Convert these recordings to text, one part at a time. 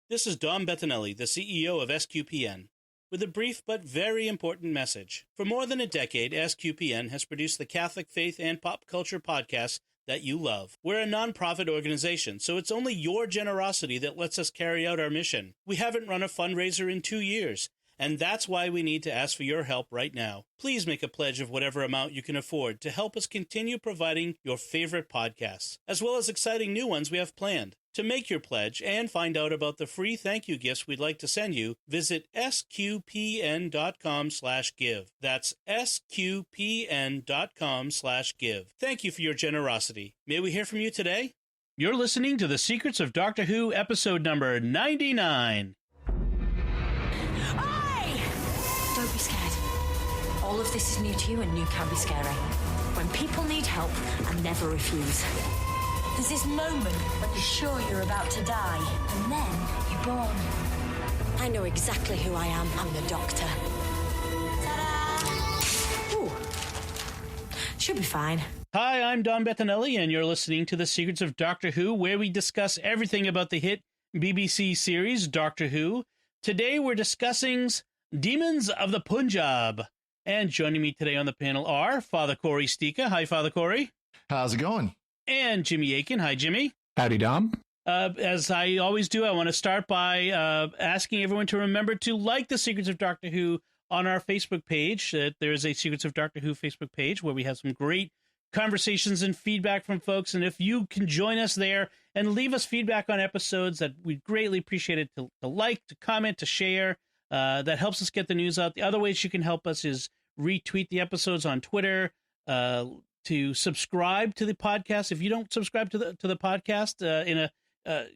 This is Dom Bettinelli, the CEO of SQPN, with a brief but very important message. For more than a decade, SQPN has produced the Catholic faith and pop culture podcasts that you love. We're a nonprofit organization, so it's only your generosity that lets us carry out our mission. We haven't run a fundraiser in 2 years, and that's why we need to ask for your help right now. Please make a pledge of whatever amount you can afford to help us continue providing your favorite podcasts, as well as exciting new ones we have planned. To make your pledge and find out about the free thank you gifts we'd like to send you, visit sqpn.com/give. That's sqpn.com/give. Thank you for your generosity. May we hear from you today? You're listening to The Secrets of Doctor Who, episode number 99. Don't be scared. All of this is new to you and new can be scary. When people need help, I never refuse. There's this moment when you're sure you're about to die, and then you're born. I know exactly who I am. I'm the Doctor. Ta-da! Ooh. Should be fine. Hi, I'm Don Bettinelli, and you're listening to The Secrets of Doctor Who, where we discuss everything about the hit BBC series Doctor Who. Today we're discussing Demons of the Punjab. And joining me today on the panel are Father Corey Stika. Hi, Father Corey. How's it going? And Jimmy Aiken. Hi, Jimmy. Howdy, Dom. As I always do, I want to start by asking everyone to remember to like The Secrets of Doctor Who on our Facebook page. There is a Secrets of Doctor Who Facebook page where we have some great conversations and feedback from folks. And if you can join us there and leave us feedback on episodes, that we'd greatly appreciate it to like, to comment, to share. That helps us get the news out. The other ways you can help us is retweet the episodes on Twitter, to subscribe to the podcast. If you don't subscribe to the podcast,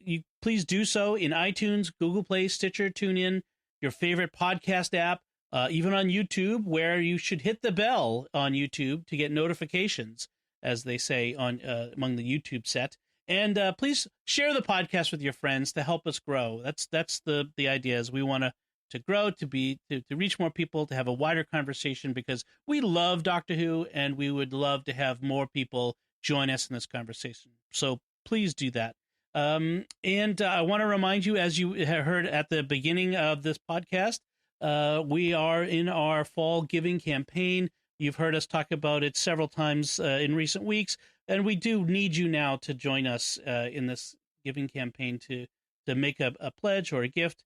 you please do so in iTunes, Google Play, Stitcher, TuneIn, your favorite podcast app, even on YouTube, where you should hit the bell on YouTube to get notifications, as they say on among the YouTube set. And please share the podcast with your friends to help us grow. That's the idea. Is we want to grow, to reach more people, to have a wider conversation, because we love Doctor Who and we would love to have more people join us in this conversation. So please do that. And I want to remind you, as you heard at the beginning of this podcast, we are in our fall giving campaign. You've heard us talk about it several times in recent weeks, and we do need you now to join us in this giving campaign to make a pledge or a gift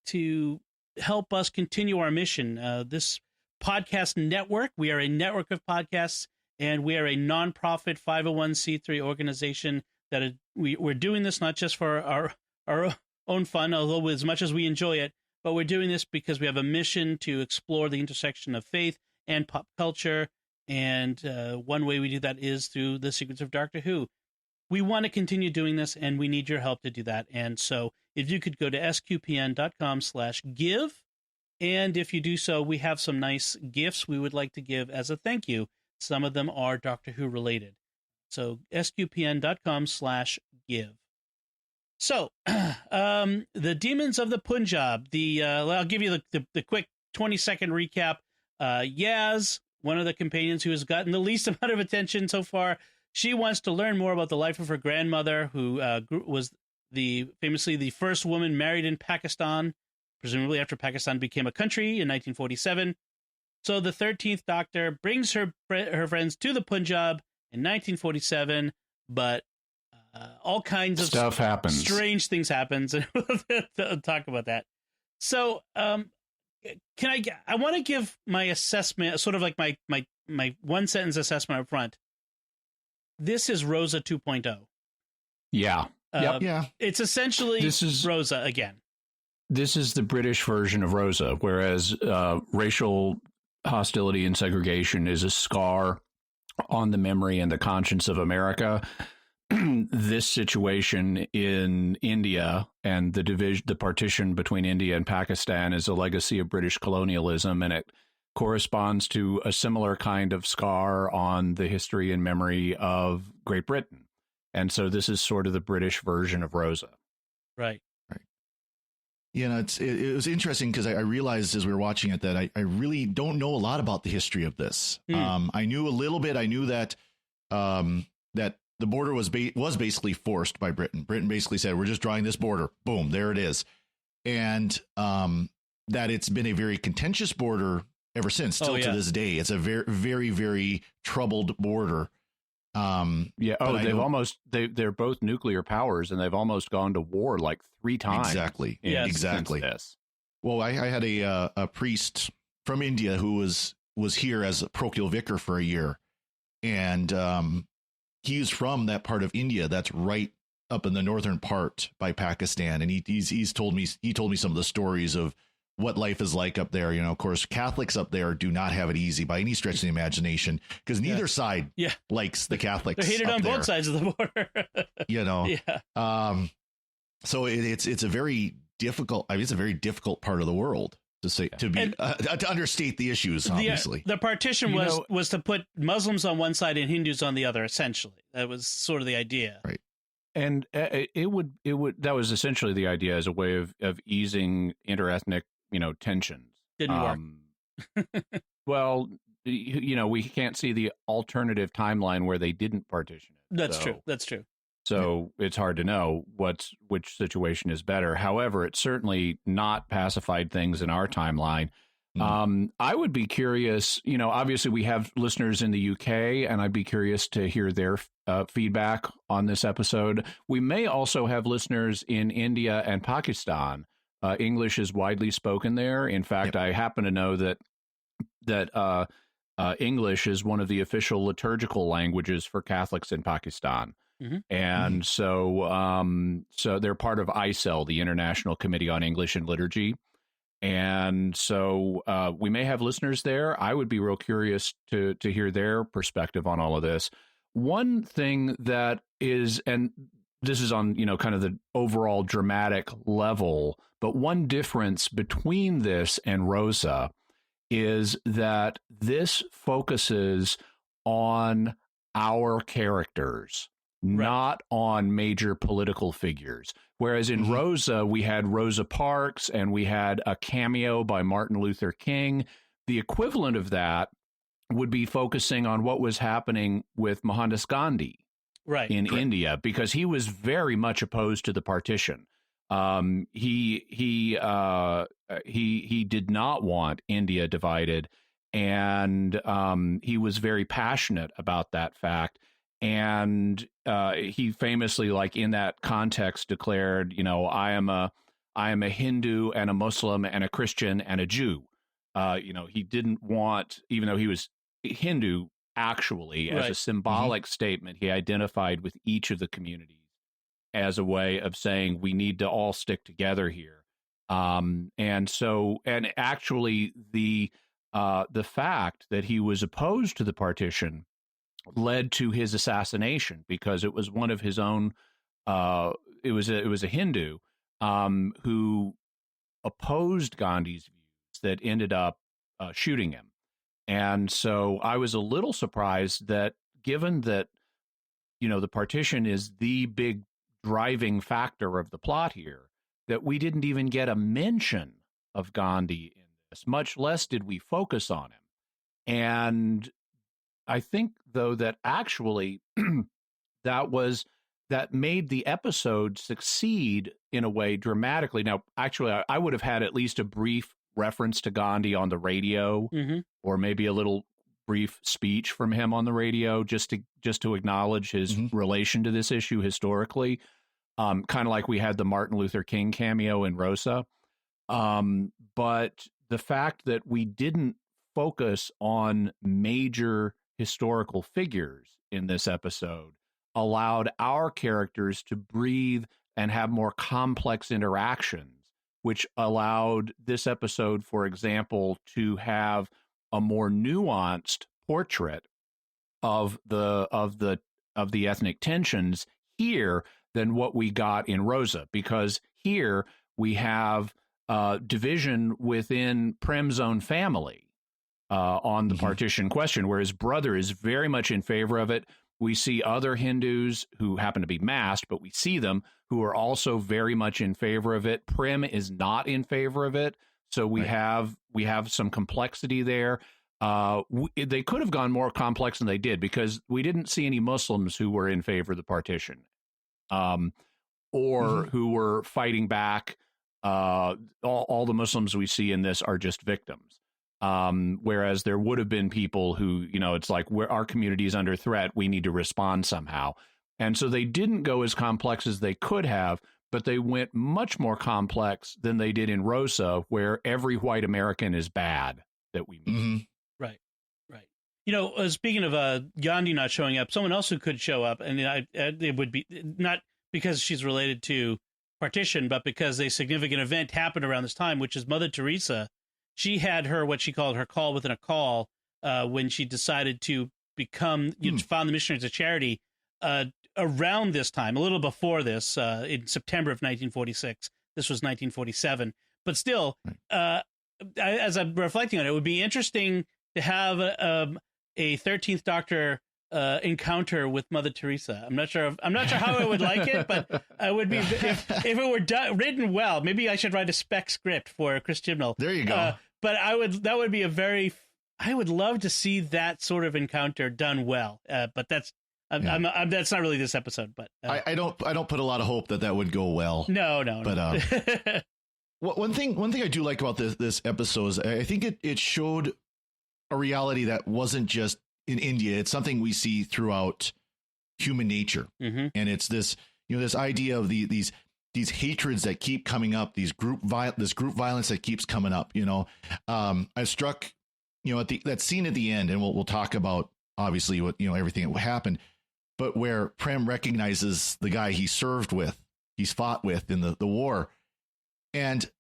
to help us continue our mission. This podcast network, we are a network of podcasts, and we are a nonprofit 501c3 organization that we're doing this not just for our own fun, although as much as we enjoy it, but we're doing this because we have a mission to explore the intersection of faith and pop culture. And one way we do that is through The Secrets of Doctor Who. We want to continue doing this, and we need your help to do that. And so if you could go to sqpn.com/give, and if you do so, we have some nice gifts we would like to give as a thank you. Some of them are Doctor Who related. So sqpn.com/give. So the Demons of the Punjab, I'll give you the quick 20-second recap. Yaz, one of the companions who has gotten the least amount of attention so far, she wants to learn more about the life of her grandmother, who was famously the first woman married in Pakistan, presumably after Pakistan became a country in 1947. So the 13th Doctor brings her friends to the Punjab in 1947, but all kinds of stuff happens. Strange things happens, and we'll talk about that. So I want to give my assessment, sort of like my one-sentence assessment up front. This is Rosa 2.0. Yeah. Yeah. It's essentially Rosa again. This is the British version of Rosa, whereas racial hostility and segregation is a scar on the memory and the conscience of America. This situation in India and the partition between India and Pakistan is a legacy of British colonialism, and it corresponds to a similar kind of scar on the history and memory of Great Britain. And so this is sort of the British version of Rosa. Right. You know, it was interesting because I realized as we were watching it that I really don't know a lot about the history of this. I knew a little bit. I knew that that the border was basically forced by Britain. Britain basically said, we're just drawing this border. Boom, there it is. And that it's been a very contentious border ever since, still to this day. It's a very, very, very troubled border. They're both nuclear powers, and they've almost gone to war like 3 times. Exactly. Exactly. Well, I had a priest from India who was here as a parochial vicar for a year, and he's from that part of India that's right up in the northern part by Pakistan, and he's told me some of the stories of what life is like up there. You know, of course, Catholics up there do not have it easy by any stretch of the imagination, because neither side likes the Catholics. They're hated on both sides of the border. You know, so it's a very difficult. I mean, it's a very difficult part of the world to understate the issues. Obviously, the partition was to put Muslims on one side and Hindus on the other. Essentially, that was sort of the idea, right? And it would that was essentially the idea as a way of easing interethnic, tensions. Didn't work. Well, we can't see the alternative timeline where they didn't partition it. That's true. So it's hard to know which situation is better. However, it's certainly not pacified things in our timeline. I would be curious, obviously we have listeners in the UK, and I'd be curious to hear their feedback on this episode. We may also have listeners in India and Pakistan. English is widely spoken there. In fact, I happen to know that English is one of the official liturgical languages for Catholics in Pakistan. Mm-hmm. And so they're part of ICEL, the International Committee on English and Liturgy. And so we may have listeners there. I would be real curious to hear their perspective on all of this. One thing that is, and this is on, kind of the overall dramatic level, but one difference between this and Rosa is that this focuses on our characters, not on major political figures. Whereas in Rosa, we had Rosa Parks and we had a cameo by Martin Luther King. The equivalent of that would be focusing on what was happening with Mohandas Gandhi in India, because he was very much opposed to the partition. He did not want India divided, and he was very passionate about that fact. And he famously, like in that context, declared, I am a Hindu and a Muslim and a Christian and a Jew. He didn't want, even though he was Hindu, actually, as a symbolic statement, he identified with each of the communities as a way of saying we need to all stick together here. And actually, the fact that he was opposed to the partition led to his assassination, because it was one of his own. It was a Hindu who opposed Gandhi's views that ended up shooting him. And so I was a little surprised that, given that the partition is the big driving factor of the plot here, that we didn't even get a mention of Gandhi in this. Much less did we focus on him. And I think, though, that actually that made the episode succeed in a way dramatically. Now, actually, I would have had at least a brief reference to Gandhi on the radio, or maybe a little brief speech from him on the radio, just to acknowledge his relation to this issue historically, kind of like we had the Martin Luther King cameo in Rosa. But the fact that we didn't focus on major historical figures in this episode allowed our characters to breathe and have more complex interactions, which allowed this episode, for example, to have a more nuanced portrait of the ethnic tensions here than what we got in Rosa, because here we have division within Prem's own family on the partition question, where his brother is very much in favor of it. We see other Hindus who happen to be masked, but we see them who are also very much in favor of it. Prem is not in favor of it. So we have some complexity there. They could have gone more complex than they did, because we didn't see any Muslims who were in favor of the partition, or who were fighting back. All the Muslims we see in this are just victims. Whereas there would have been people who, it's like, our community is under threat, we need to respond somehow. And so they didn't go as complex as they could have, but they went much more complex than they did in Rosa, where every white American is bad that we meet. Right. Speaking of Gandhi not showing up, someone else who could show up, and it would be not because she's related to partition, but because a significant event happened around this time, which is Mother Teresa. She had what she called her call within a call, when she decided to become, found the Missionaries of Charity around this time, a little before this, in September of 1946. This was 1947. But still, as I'm reflecting on it, it would be interesting to have a 13th Doctor encounter with Mother Teresa. I'm not sure how I would like it, but I would be if it were written well. Maybe I should write a spec script for Chris Chibnall. There you go. But I would love to see that sort of encounter done well. But that's that's not really this episode. But I don't put a lot of hope that would go well. No. But one thing I do like about this episode is I think it showed a reality that wasn't just in India. It's something we see throughout human nature, and it's this idea of these hatreds that keep coming up, this group violence that keeps coming up. I struck at that scene at the end, and we'll talk about obviously what everything that happened, but where Prem recognizes the guy he's fought with in the war, and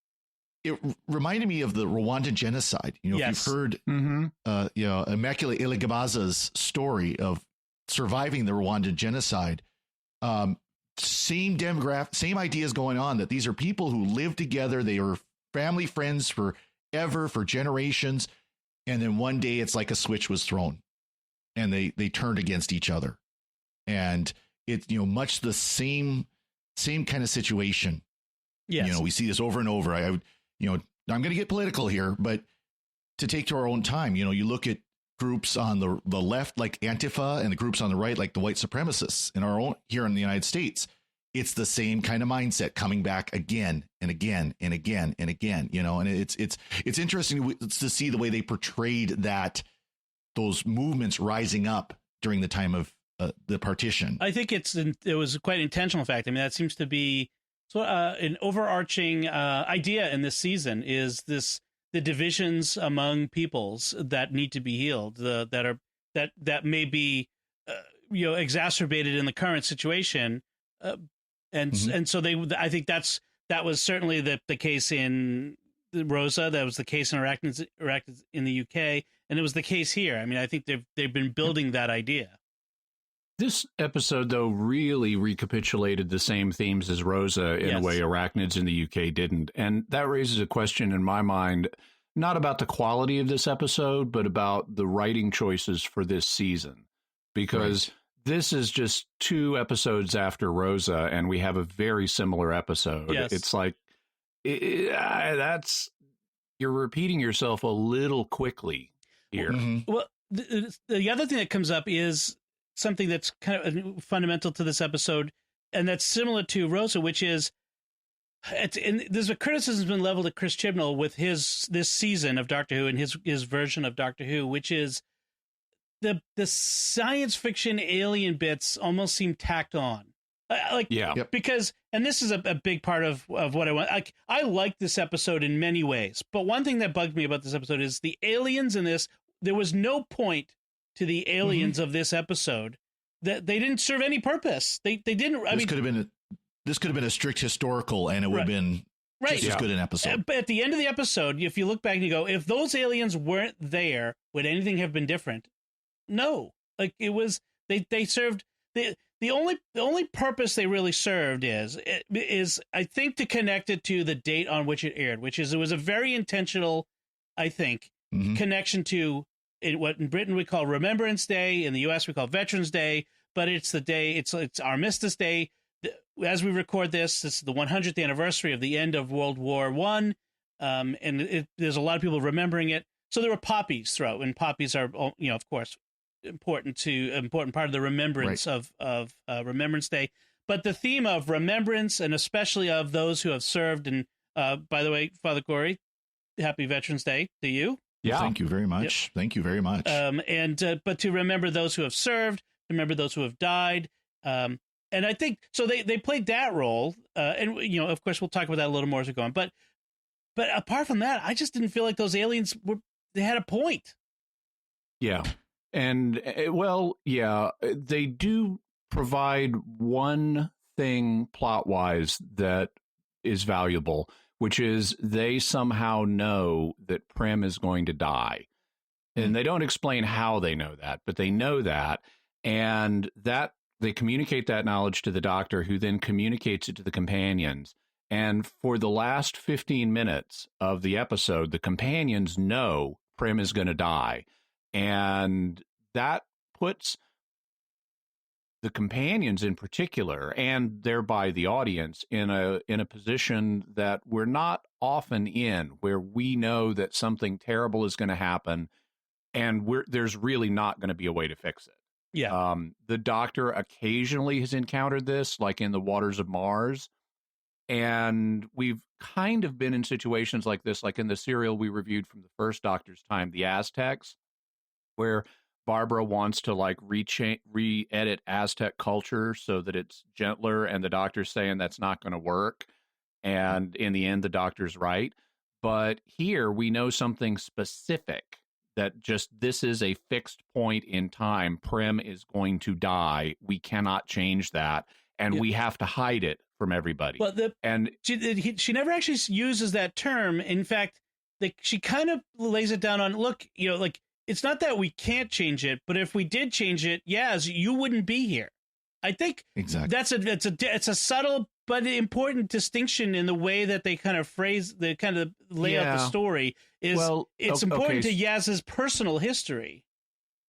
it reminded me of the Rwandan genocide. Yes. If you've heard, Immaculate Iligabaza's story of surviving the Rwandan genocide, same demographic, same ideas going on, that these are people who live together. They were family friends for generations. And then one day it's like a switch was thrown and they turned against each other. And it's, much the same kind of situation. Yes. We see this over and over. I'm going to get political here, but to take to our own time, you look at groups on the left, like Antifa, and the groups on the right, like the white supremacists in our own here in the United States. It's the same kind of mindset coming back again and again and again and again, and it's interesting to see the way they portrayed those movements rising up during the time of the partition. I think it was quite intentional. In fact, I mean, that seems to be an overarching idea in this season, is the divisions among peoples that need to be healed, that may be exacerbated in the current situation, and so I think that was certainly the case in Rosa. That was the case in Arachnids in the UK, and it was the case here. I mean, I think they've been building that idea. This episode, though, really recapitulated the same themes as Rosa in a way Arachnids in the UK didn't. And that raises a question in my mind, not about the quality of this episode, but about the writing choices for this season. Because this is just 2 episodes after Rosa, and we have a very similar episode. Yes. It's like, you're repeating yourself a little quickly here. Well, the other thing that comes up is something that's kind of fundamental to this episode, and that's similar to Rosa, which is there's a criticism been leveled at Chris Chibnall with this season of Doctor Who and his version of Doctor Who, which is the science fiction alien bits almost seem tacked on. Because, and this is a big part of what I want. I like this episode in many ways, but one thing that bugged me about this episode is the aliens in this. There was no point to the aliens of this episode, that they didn't serve any purpose. They didn't. This could have been a strict historical, and it would have been just as good an episode. But at the end of the episode, if you look back and you go, if those aliens weren't there, would anything have been different? No. Like, it was they served the only purpose they really served is I think to connect it to the date on which it aired, which is it was a very intentional, I think, connection to what in Britain we call Remembrance Day, in the U.S. we call Veterans Day, but it's the day, it's Armistice Day. As we record this is the 100th anniversary of the end of World War I, and there's a lot of people remembering it. So there were poppies throughout, and poppies are, of course, important part of the remembrance of Remembrance Day. But the theme of remembrance, and especially of those who have served, and by the way, Father Corey, happy Veterans Day to you. Yeah, well, thank you very much. Yep. Thank you very much. But to remember those who have served, to remember those who have died, and I think so. They played that role, and of course, we'll talk about that a little more as we go on. But apart from that, I just didn't feel like those aliens they had a point. Yeah, and they do provide one thing plot-wise that is valuable, which is they somehow know that Prim is going to die. And they don't explain how they know that, but they know that. And that they communicate that knowledge to the Doctor, who then communicates it to the companions. And for the last 15 minutes of the episode, the companions know Prim is going to die. And that puts the companions in particular, and thereby the audience, in a position that we're not often in, where we know that something terrible is going to happen, and there's really not going to be a way to fix it. Yeah. The Doctor occasionally has encountered this, like in the Waters of Mars, and we've kind of been in situations like this, like in the serial we reviewed from the first Doctor's time, The Aztecs, where Barbara wants to like re-edit Aztec culture so that it's gentler, and the Doctor's saying that's not going to work. And in the end, the Doctor's right. But here we know something specific, that just this is a fixed point in time. Prim is going to die. We cannot change that. And we have to hide it from everybody. Well, she never actually uses that term. In fact, she kind of lays it down on, look, it's not that we can't change it, but if we did change it, you wouldn't be here. I think exactly it's a subtle but important distinction in the way that they kind of phrase, they kind of lay out the story. It's important to Yaz's personal history.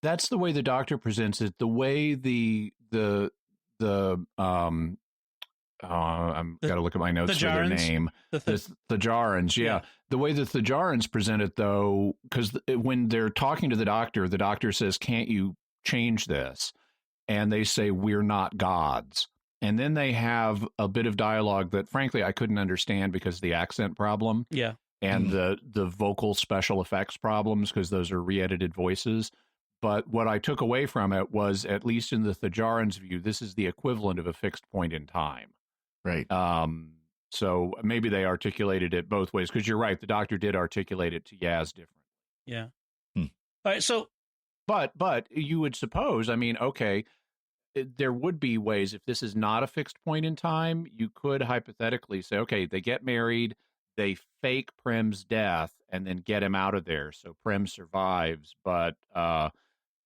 That's the way the Doctor presents it. The way I'm got to look at my notes for their name. The Thajarans, yeah. The way the Thajarans present it, though, because when they're talking to the Doctor says, "Can't you change this?" And they say, "We're not gods." And then they have a bit of dialogue that, frankly, I couldn't understand because of the accent problem. Yeah. And the vocal special effects problems, because those are re-edited voices. But what I took away from it was, at least in the Thajarans' view, this is the equivalent of a fixed point in time. Right. So maybe they articulated it both ways, because you're right. The Doctor did articulate it to Yaz differently. Yeah. All right. So, but you would suppose, okay, there would be ways, if this is not a fixed point in time, you could hypothetically say, okay, they get married, they fake Prim's death, and then get him out of there. So Prim survives, but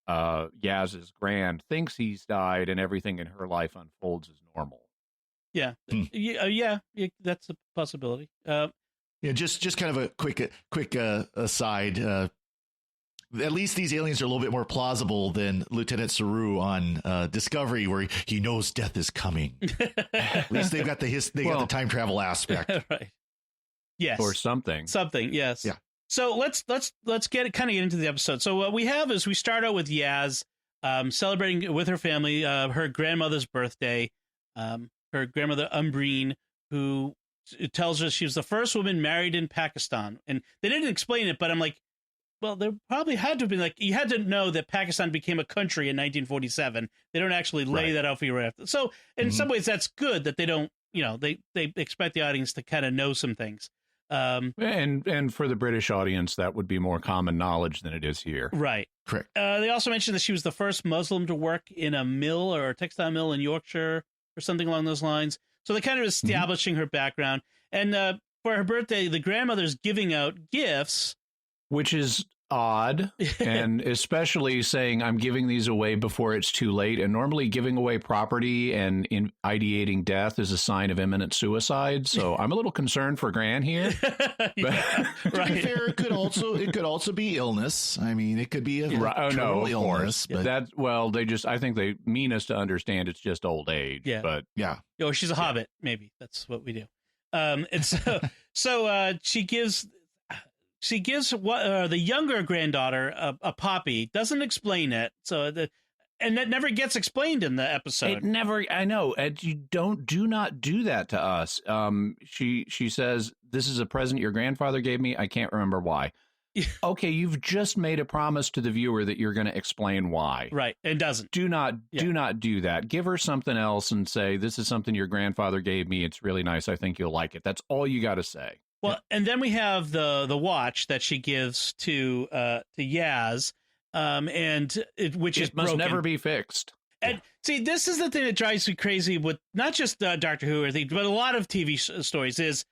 Yaz's Grand thinks he's died, and everything in her life unfolds as normal. Yeah, that's a possibility. Just kind of a quick aside. At least these aliens are a little bit more plausible than Lieutenant Saru on Discovery, where he knows death is coming. At least they've got got the time travel aspect, right? Yes, or something. Yes. Yeah. So let's get into the episode. So what we have is we start out with Yaz celebrating with her family her grandmother's birthday. Her grandmother Umbreen, who tells us she was the first woman married in Pakistan, and they didn't explain it, but I'm like, well, there probably had to have been, like, you had to know that Pakistan became a country in 1947. They don't actually lay that out for you right after. So in some ways, that's good that they don't, they expect the audience to kind of know some things. And for the British audience, that would be more common knowledge than it is here. Right. Correct. They also mentioned that she was the first Muslim to work in a mill or a textile mill in Yorkshire or something along those lines. So they kind of establishing her background. And for her birthday, the grandmother's giving out gifts. Which is odd, and especially saying I'm giving these away before it's too late. And normally giving away property and ideating death is a sign of imminent suicide. So I'm a little concerned for Gran here. To be fair, it could also be illness. I mean, it could be a illness. But I think they mean us to understand it's just old age. Yeah. But yeah. She's a hobbit. Maybe that's what we do. And so she gives. she gives the younger granddaughter a poppy, doesn't explain it, and that never gets explained in the episode. It never. I know. You do not do that to us. She says, "This is a present your grandfather gave me. I can't remember why." Okay, you've just made a promise to the viewer that you're going to explain why. Right, and doesn't. Do not do that. Give her something else and say, "This is something your grandfather gave me. It's really nice. I think you'll like it." That's all you got to say. Well, and then we have the watch that she gives to Yaz, which must broken. never be fixed. And see, this is the thing that drives me crazy with not just Doctor Who or things, but a lot of TV stories is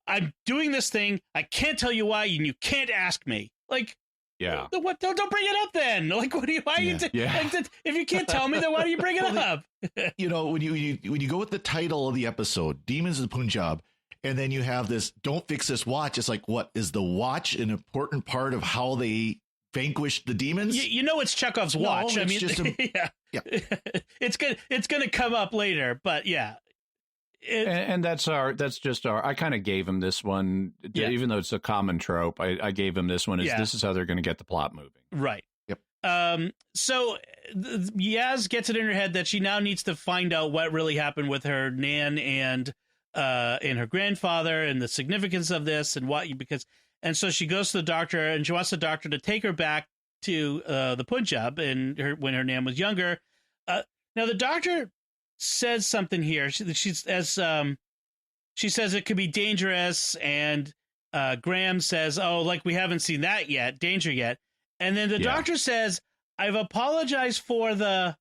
I'm doing this thing. I can't tell you why, and you can't ask me. Like, yeah, what? Don't bring it up then. Like, what do you? Why you? Like, if you can't tell me, then why do you bring it up? When you go with the title of the episode, Demons of the Punjab, and then you have this, don't fix this watch. It's like, what is the watch an important part of how they vanquished the demons? You know, it's Chekhov's watch. No, I mean, just yeah. It's gonna come up later, but yeah. And that's just our. I kind of gave him this one, even though it's a common trope. I gave him this one. This is how they're going to get the plot moving. Right. Yep. So Yaz gets it in her head that she now needs to find out what really happened with her nan and her grandfather and the significance of this and so she goes to the doctor and she wants the doctor to take her back to the Punjab when her nan was younger. Now the doctor says something here. She says it could be dangerous, and Graham says, "Oh, like we haven't seen that yet, danger yet." And then the doctor says, "I've apologized for the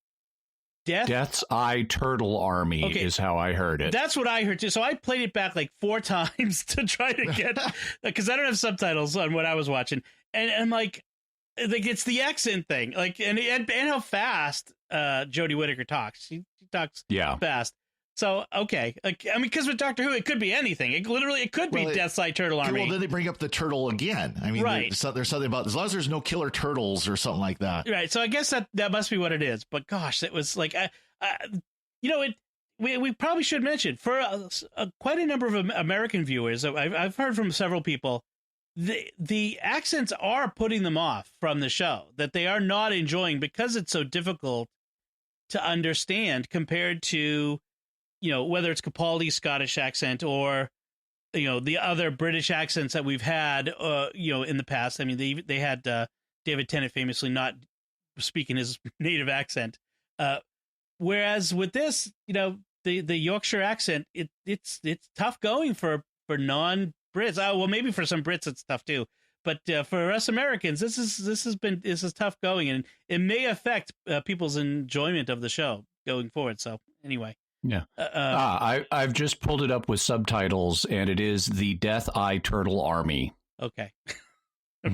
Death's Eye Turtle Army," is how I heard it. That's what I heard too. So I played it back like 4 times to try to get, because I don't have subtitles on what I was watching, and I'm like it's the accent thing, like and how fast Jodie Whittaker talks. She talks fast. So okay, like I mean, because with Doctor Who, it could be anything. It could be Death's Eye Turtle Army. Well, then they bring up the turtle again. I mean, there's something about, as long as there's no killer turtles or something like that. Right. So I guess that must be what it is. But gosh, it was like, we probably should mention for quite a number of American viewers. I've heard from several people. The accents are putting them off from the show, that they are not enjoying because it's so difficult to understand compared to, whether it's Capaldi's Scottish accent or, the other British accents that we've had, in the past. I mean, they had David Tennant famously not speaking his native accent. Whereas with this, the Yorkshire accent, it's tough going for non-Brits. Well, maybe for some Brits it's tough too, but for us Americans, this is tough going, and it may affect people's enjoyment of the show going forward. So anyway, I've just pulled it up with subtitles, and it is the Death Eye Turtle Army. Okay. All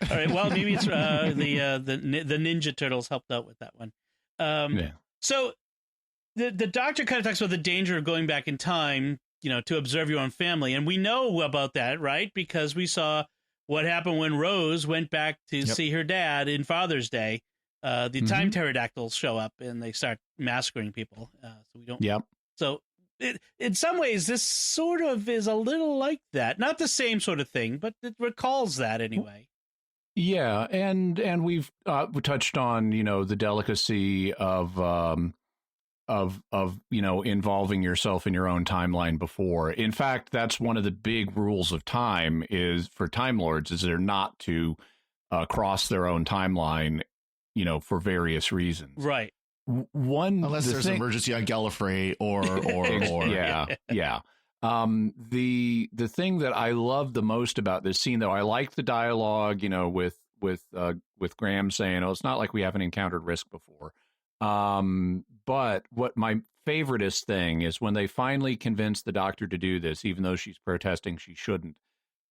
right. Well, maybe it's the Ninja Turtles helped out with that one. So the doctor kind of talks about the danger of going back in time, to observe your own family. And we know about that, right? Because we saw what happened when Rose went back to see her dad in Father's Day. The time pterodactyls show up and they start massacring people. So we don't. Yep. So in some ways, this sort of is a little like that. Not the same sort of thing, but it recalls that anyway. Yeah, and we've touched on the delicacy of involving yourself in your own timeline before. In fact, that's one of the big rules of time is for Time Lords is they're not to cross their own timeline, for various reasons. Right. Unless there's an emergency on Gallifrey or yeah. The thing that I love the most about this scene, though, I like the dialogue, with Graham saying, "Oh, it's not like we haven't encountered risk before." But what my favoriteest thing is when they finally convince the doctor to do this, even though she's protesting she shouldn't.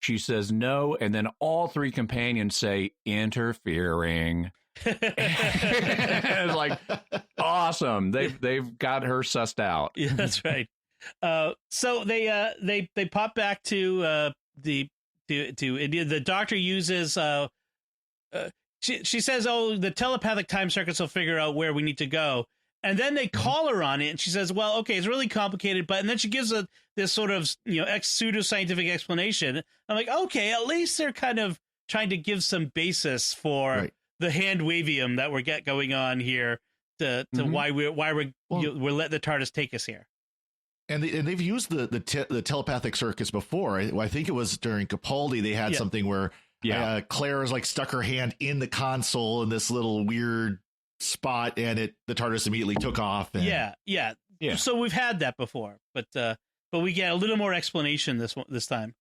She says no, and then all 3 companions say interfering. It's like awesome. They've got her sussed out. Yeah, that's right. So they pop back to India. The doctor uses she says, "Oh, the telepathic time circuits will figure out where we need to go." And then they call her on it, and she says, "Well, okay, it's really complicated," and then she gives this sort of pseudoscientific explanation. I'm like, okay, at least they're kind of trying to give some basis for the hand wavium that we're going on here to why we're letting the TARDIS take us here. And they've used the telepathic circuits before. I think it was during Capaldi they had something where Claire is like stuck her hand in the console in this little weird spot, and the TARDIS immediately took off. And... Yeah. So we've had that before, but we get a little more explanation this time.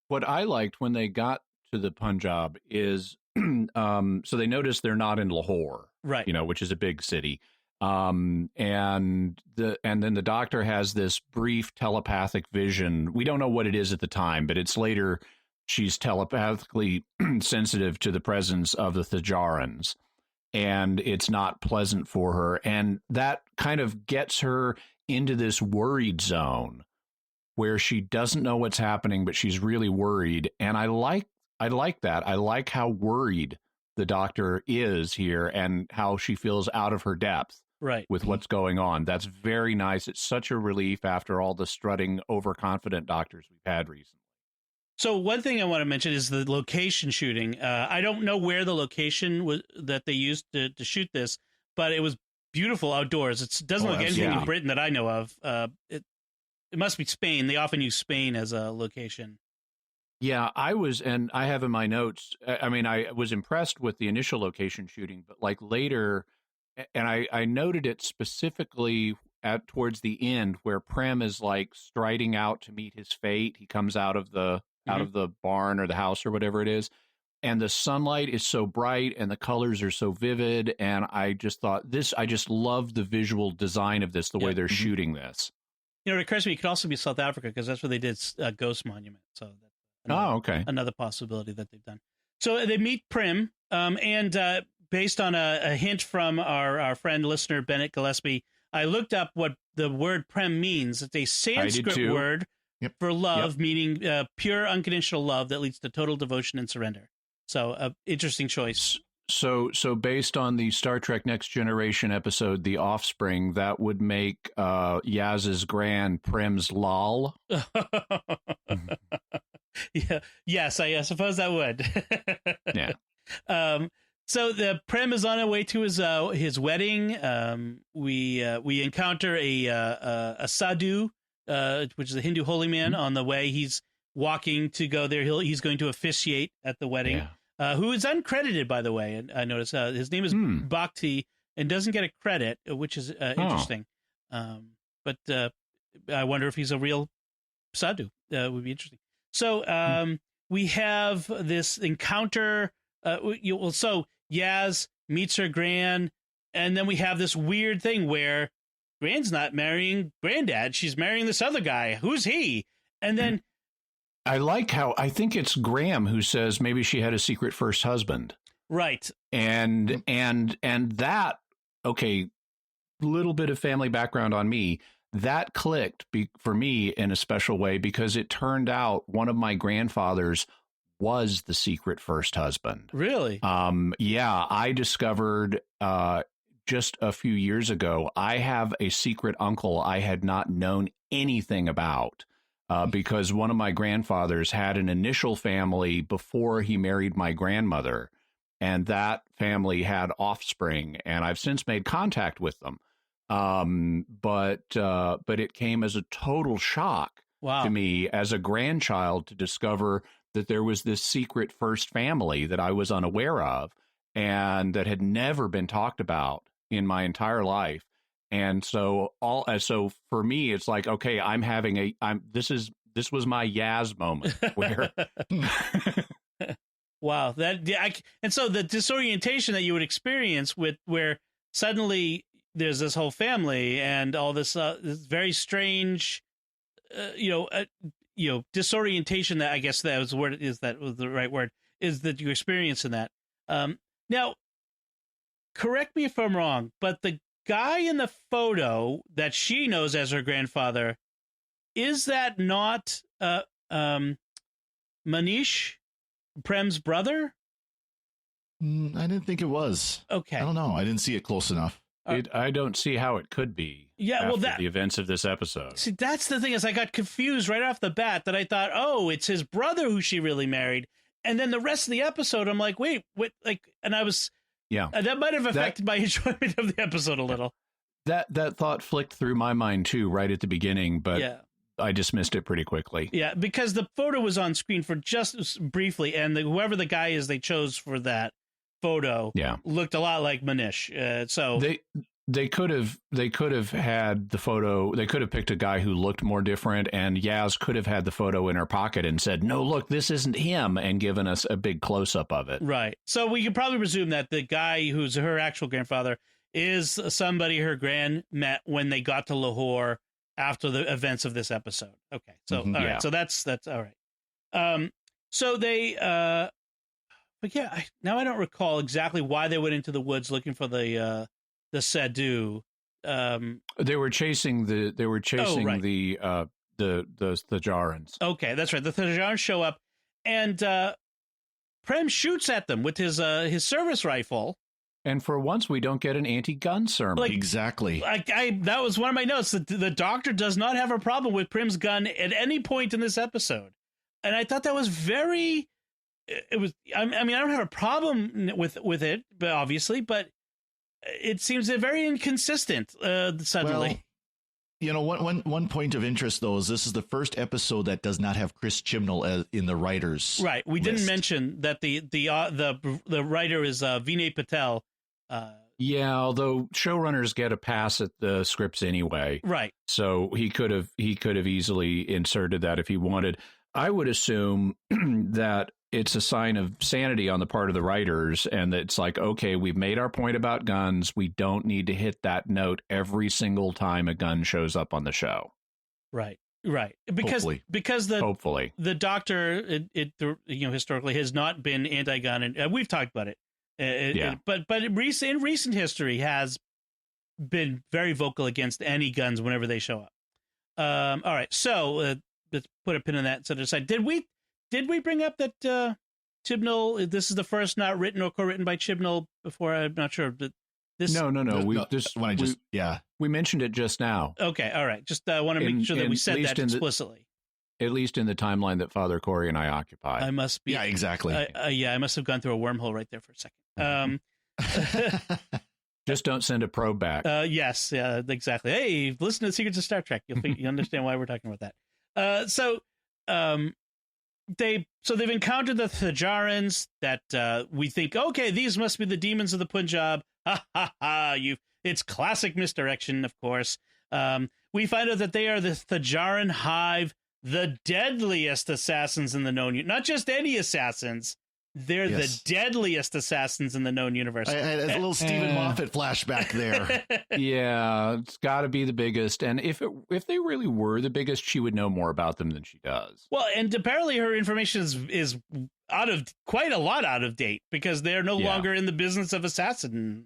What I liked when they got to the Punjab is so they noticed they're not in Lahore, right? Which is a big city. And then the doctor has this brief telepathic vision. We don't know what it is at the time, but it's later. She's telepathically sensitive to the presence of the Thajarans, and it's not pleasant for her. And that kind of gets her into this worried zone where she doesn't know what's happening, but she's really worried. And I like that. I like how worried the doctor is here and how she feels out of her depth with what's going on. That's very nice. It's such a relief after all the strutting, overconfident doctors we've had recently. So one thing I want to mention is the location shooting. I don't know where the location was that they used to shoot this, but it was beautiful outdoors. It doesn't look anything in Britain that I know of. It must be Spain. They often use Spain as a location. Yeah, and I have in my notes, I mean, I was impressed with the initial location shooting, but like later, and I noted it specifically towards the end where Prem is like striding out to meet his fate. He comes out of the barn or the house or whatever it is, and the sunlight is so bright and the colors are so vivid. And I just thought I just love the visual design of this, the way they're shooting this. It occurs to me it could also be South Africa because that's where they did Ghost Monument. So that's another possibility that they've done. So they meet Prim, and based on a hint from our friend listener Bennett Gillespie, I looked up what the word Prem means. It's a Sanskrit word for love, meaning pure, unconditional love that leads to total devotion and surrender. So, interesting choice. So based on the Star Trek Next Generation episode, The Offspring, that would make Yaz's grand Prem's lol. Yes, I suppose that would. Yeah. So the Prem is on her way to his wedding. We encounter a sadhu, which is a Hindu holy man, on the way. He's walking to go there. He's going to officiate at the wedding. Who is uncredited, by the way. And I noticed his name is Bhakti and doesn't get a credit, which is interesting. But I wonder if he's a real sadhu. Would be interesting. So we have this encounter. So Yaz meets her Gran, and then we have this weird thing where Gran's not marrying Granddad. She's marrying this other guy. Who's he? And then I like how I think it's Graham who says maybe she had a secret first husband. Right. And that, okay, little bit of family background on me. That clicked for me in a special way because it turned out one of my grandfathers was the secret first husband. Really? Yeah, I discovered just a few years ago, I have a secret uncle I had not known anything about. Because one of my grandfathers had an initial family before he married my grandmother, and that family had offspring, and I've since made contact with them. But it came as a total shock to me as a grandchild to discover that there was this secret first family that I was unaware of and that had never been talked about in my entire life. And so for me, it's like, okay, this was my Yaz moment where. Wow. And so the disorientation that you would experience where suddenly there's this whole family and all this very strange, disorientation that I guess that was the right word, is that you experience in that. Now, correct me if I'm wrong, but the guy in the photo that she knows as her grandfather, is that not Manish, Prem's brother? I didn't think it was. Okay. I don't know. I didn't see it close enough. I don't see how it could be. Yeah, well, the events of this episode. See, that's the thing is I got confused right off the bat that I thought, oh, it's his brother who she really married. And then the rest of the episode, I'm like, wait, what? Like, and I was, that might have affected my enjoyment of the episode a little. That thought flicked through my mind too, right at the beginning, but I dismissed it pretty quickly. Yeah, because the photo was on screen for just briefly, and whoever the guy is they chose for that photo looked a lot like Manish. So they could have had the photo. They could have picked a guy who looked more different, and Yaz could have had the photo in her pocket and said, "No, look, this isn't him," and given us a big close up of it. Right. So we could probably presume that the guy who's her actual grandfather is somebody her grand met when they got to Lahore after the events of this episode. Okay. So, all right. So that's all right. So they, but yeah, now I don't recall exactly why they went into the woods looking for the Sadhu. They were chasing the Thajarans. Okay. That's right. The Thajarans show up and, Prem shoots at them with his service rifle. And for once, we don't get an anti-gun sermon. Like, exactly. That was one of my notes. The doctor does not have a problem with Prim's gun at any point in this episode. And I thought that was very... It was. I mean, I don't have a problem with it, but obviously, but it seems very inconsistent suddenly. Well, one point of interest, though, is this is the first episode that does not have Chris Chibnall in the writers. Right. We didn't mention that the writer is Vinay Patel. Although showrunners get a pass at the scripts anyway. Right. So he could have easily inserted that if he wanted. I would assume that it's a sign of sanity on the part of the writers, and that it's like, okay, we've made our point about guns. We don't need to hit that note every single time a gun shows up on the show. Right. Because the doctor, historically has not been anti-gun, and we've talked about it. But in recent history has been very vocal against any guns whenever they show up. All right, so let's put a pin in that. Set it aside. Did we bring up that Chibnall? This is the first not written or co-written by Chibnall before. I'm not sure, but this. No. We mentioned it just now. Okay, all right. Just want to make sure that we said that explicitly. At least in the timeline that Father Corey and I occupy. I must be. Yeah, exactly. I must have gone through a wormhole right there for a second. Just don't send a probe back. Yes, yeah, exactly. Hey, listen to Secrets of Star Trek. You understand why we're talking about that. They've encountered the Thajarans that we think, okay, these must be the demons of the Punjab. Ha ha ha! It's classic misdirection, of course. We find out that they are the Thajaran Hive, the deadliest assassins in the known universe. Not just any assassins. They're the deadliest assassins in the known universe. I had a little Stephen Moffat flashback there. Yeah, it's got to be the biggest. And if they really were the biggest, she would know more about them than she does. Well, and apparently her information is quite a lot out of date because they're no longer in the business of assassination.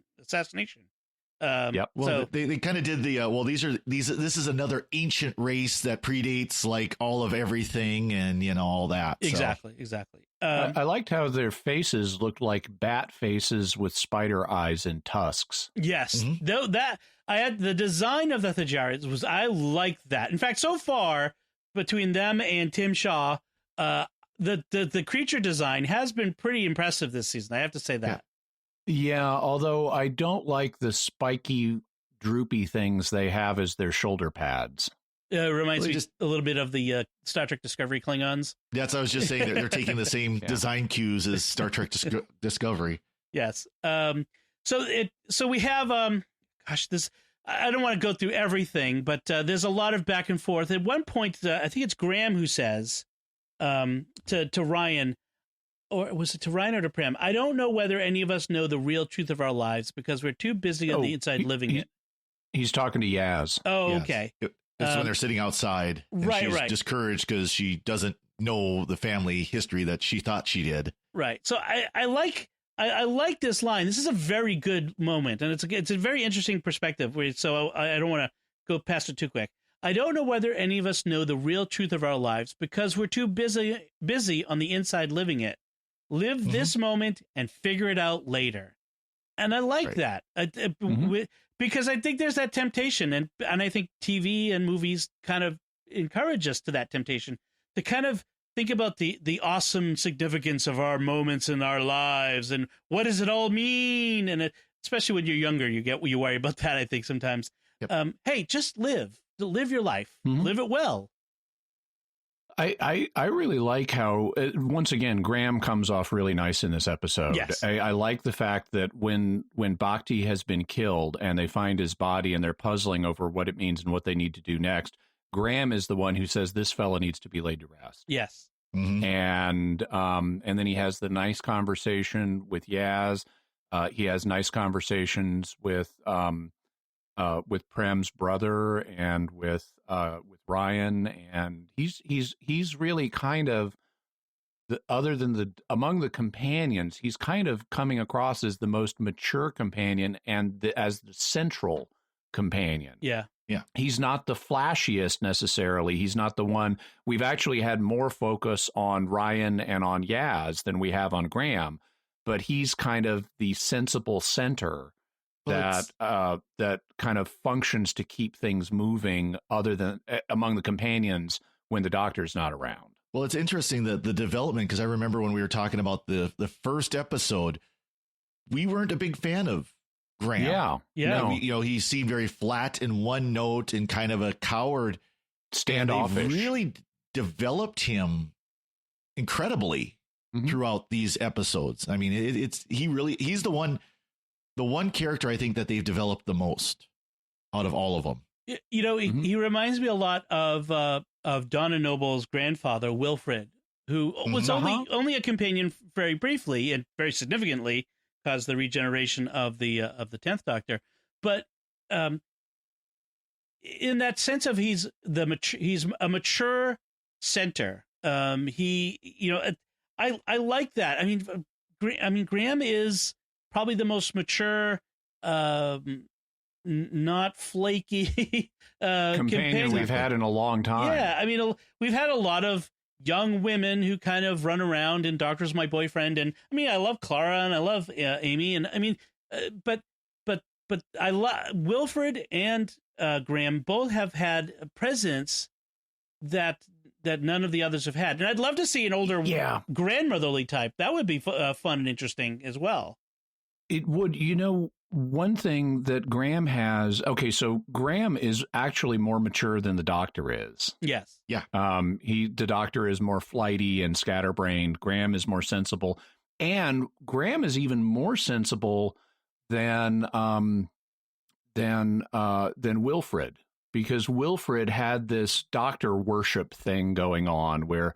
Well, so, they kind of did the this is another ancient race that predates like all of everything and all that. Exactly. I liked how their faces looked like bat faces with spider eyes and tusks. Yes, though that I had the design of the Thajarans I liked that. In fact, so far between them and Tim Shaw, the creature design has been pretty impressive this season. I have to say that. Yeah, although I don't like the spiky, droopy things they have as their shoulder pads. It reminds me just a little bit of the Star Trek Discovery Klingons. That's what I was just saying. They're taking the same design cues as Star Trek Discovery. Yes. So we have this. I don't want to go through everything, but there's a lot of back and forth. At one point, I think it's Graham who says to Ryan. Or was it to Ryan or to Prem? I don't know whether any of us know the real truth of our lives because we're too busy on the inside living it. He's talking to Yaz. Oh, yes. Okay. It's when they're sitting outside. And she's discouraged because she doesn't know the family history that she thought she did. Right. So I like this line. This is a very good moment, and it's a very interesting perspective. So I don't want to go past it too quick. I don't know whether any of us know the real truth of our lives because we're too busy on the inside living it. Live this moment and figure it out later. And I like that. because I think there's that temptation, and I think TV and movies kind of encourage us to that temptation to kind of think about the awesome significance of our moments in our lives and what does it all mean, and especially when you're younger, you worry about that. I think sometimes, hey, just live your life, live it well. I really like how, once again, Graham comes off really nice in this episode. Yes. I like the fact that when Bhakti has been killed and they find his body and they're puzzling over what it means and what they need to do next, Graham is the one who says this fella needs to be laid to rest. Yes. Mm-hmm. And then he has the nice conversation with Yaz. He has nice conversations with Prem's brother and with Ryan, and he's really kind of among the companions, he's kind of coming across as the most mature companion and as the central companion. Yeah. Yeah. He's not the flashiest necessarily. He's not the one. We've actually had more focus on Ryan and on Yaz than we have on Graham, but he's kind of the sensible center that kind of functions to keep things moving other than among the companions when the doctor's not around. Well, it's interesting that the development, because I remember when we were talking about the first episode, we weren't a big fan of Graham. Yeah. No. He seemed very flat in one note and kind of a coward. Standoffish. And they really developed him incredibly throughout these episodes. I mean, he's the one character I think that they've developed the most out of all of them. He reminds me a lot of Donna Noble's grandfather, Wilfred, who was only a companion very briefly and very significantly caused the regeneration of the 10th Doctor. But in that sense of he's a mature center. I like that. I mean, Graham is probably the most mature, not flaky companion we've had in a long time. Yeah, I mean, we've had a lot of young women who kind of run around and Doctor's my boyfriend, and I mean, I love Clara and I love Amy, and I mean, but I love Wilfred and Graham both have had a presence that none of the others have had, and I'd love to see an older grandmotherly type. That would be fun and interesting as well. It would, one thing that Graham has. Okay, so Graham is actually more mature than the Doctor is. Yes. Yeah. The Doctor is more flighty and scatterbrained. Graham is more sensible, and Graham is even more sensible than Wilfred, because Wilfred had this Doctor worship thing going on where.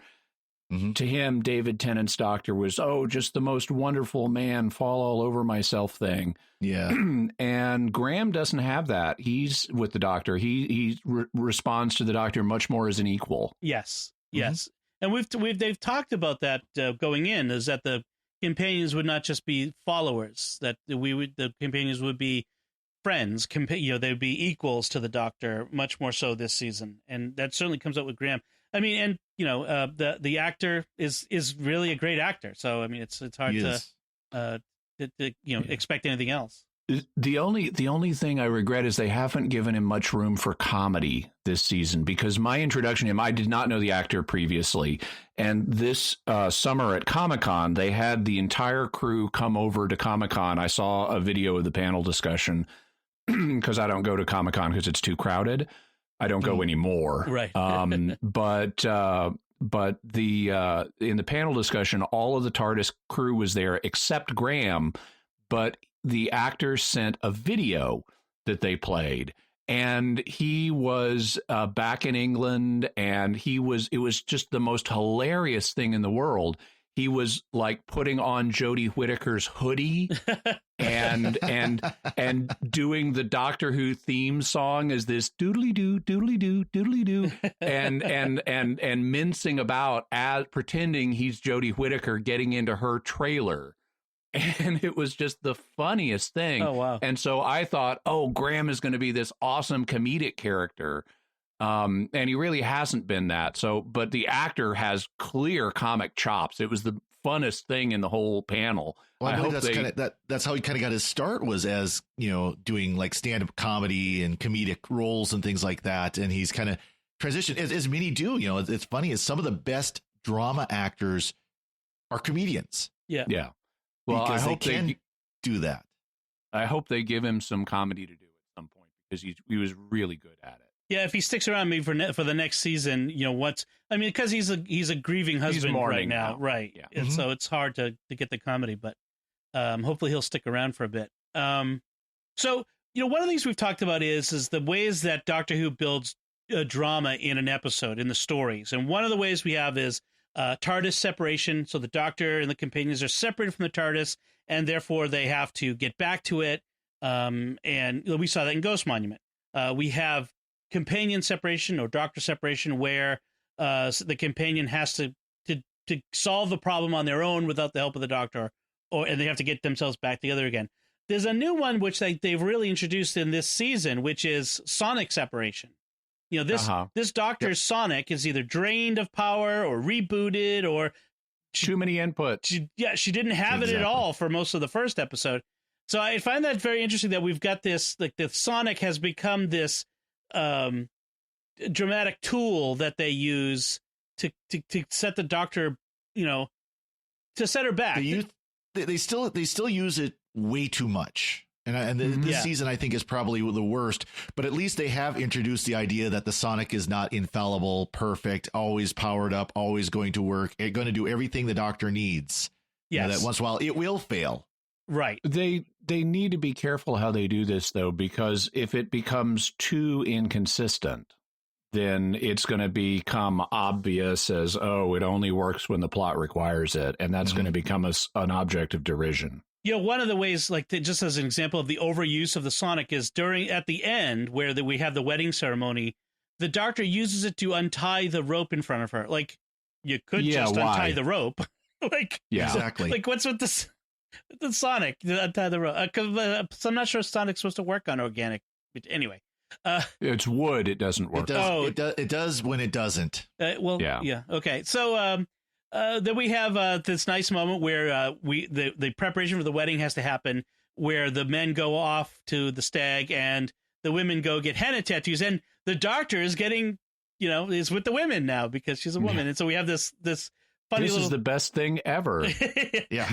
To him, David Tennant's Doctor was, just the most wonderful man, fall all over myself thing. Yeah. And Graham doesn't have that. He's with the Doctor. He responds to the Doctor much more as an equal. Yes. Yes. And they've talked about that going in, is that the companions would not just be followers, that the companions would be friends. They'd be equals to the Doctor, much more so this season. And that certainly comes up with Graham. I mean, and the actor is really a great actor. So I mean, it's hard to expect anything else. The only thing I regret is they haven't given him much room for comedy this season, because my introduction to him, I did not know the actor previously, and this summer at Comic-Con, they had the entire crew come over to Comic-Con. I saw a video of the panel discussion because I don't go to Comic-Con because it's too crowded. I don't go anymore. Right. But the in the panel discussion, all of the TARDIS crew was there except Graham, but the actors sent a video that they played, and he was back in England, and it was just the most hilarious thing in the world. He was like putting on Jodie Whittaker's hoodie and doing the Doctor Who theme song as this doodly doo doodly doo doodly doo and mincing about as pretending he's Jodie Whittaker getting into her trailer. And it was just the funniest thing. Oh, wow. And so I thought, Graham is going to be this awesome comedic character. And he really hasn't been that. So, but the actor has clear comic chops. It was the funnest thing in the whole panel. Well, I believe that's how he kind of got his start, was as, doing like stand-up comedy and comedic roles and things like that. And he's kind of transitioned, as many do. It's funny, is some of the best drama actors are comedians. Yeah. Yeah. Well, because I hope they can do that. I hope they give him some comedy to do at some point, because he was really good at it. Yeah, if he sticks around maybe for the next season, because he's a grieving husband right now, right? Yeah. And so it's hard to get the comedy, but hopefully he'll stick around for a bit. So one of the things we've talked about is the ways that Doctor Who builds drama in an episode, in the stories, and one of the ways we have is TARDIS separation. So the Doctor and the companions are separated from the TARDIS, and therefore they have to get back to it. And we saw that in Ghost Monument. We have companion separation or Doctor separation, where the companion has to solve the problem on their own without the help of the Doctor, and they have to get themselves back together again. There's a new one which they've really introduced in this season, which is Sonic separation. This Doctor's Sonic is either drained of power or rebooted, or too many inputs. She didn't have it at all for most of the first episode. So I find that very interesting that we've got this, like, the Sonic has become this dramatic tool that they use to set the Doctor, to set her back. They still use it way too much. And this season, I think, is probably the worst. But at least they have introduced the idea that the Sonic is not infallible, perfect, always powered up, always going to work, going to do everything the Doctor needs. Yes. That once in a while it will fail. Right. They need to be careful how they do this, though, because if it becomes too inconsistent, then it's going to become obvious as, it only works when the plot requires it. And that's going to become an object of derision. One of the ways, just as an example of the overuse of the Sonic, is at the end where we have the wedding ceremony, the Doctor uses it to untie the rope in front of her. Like, you could just untie the rope. Exactly. Like, what's with this? The Sonic to untie the rope. So I'm not sure Sonic's supposed to work on organic. But anyway, it's wood. It doesn't work. It does when it doesn't. Yeah. Okay. So then we have this nice moment where the preparation for the wedding has to happen, where the men go off to the stag and the women go get henna tattoos, and the Doctor is getting, is with the women now because she's a woman, and so we have this funny This is the best thing ever. Yeah.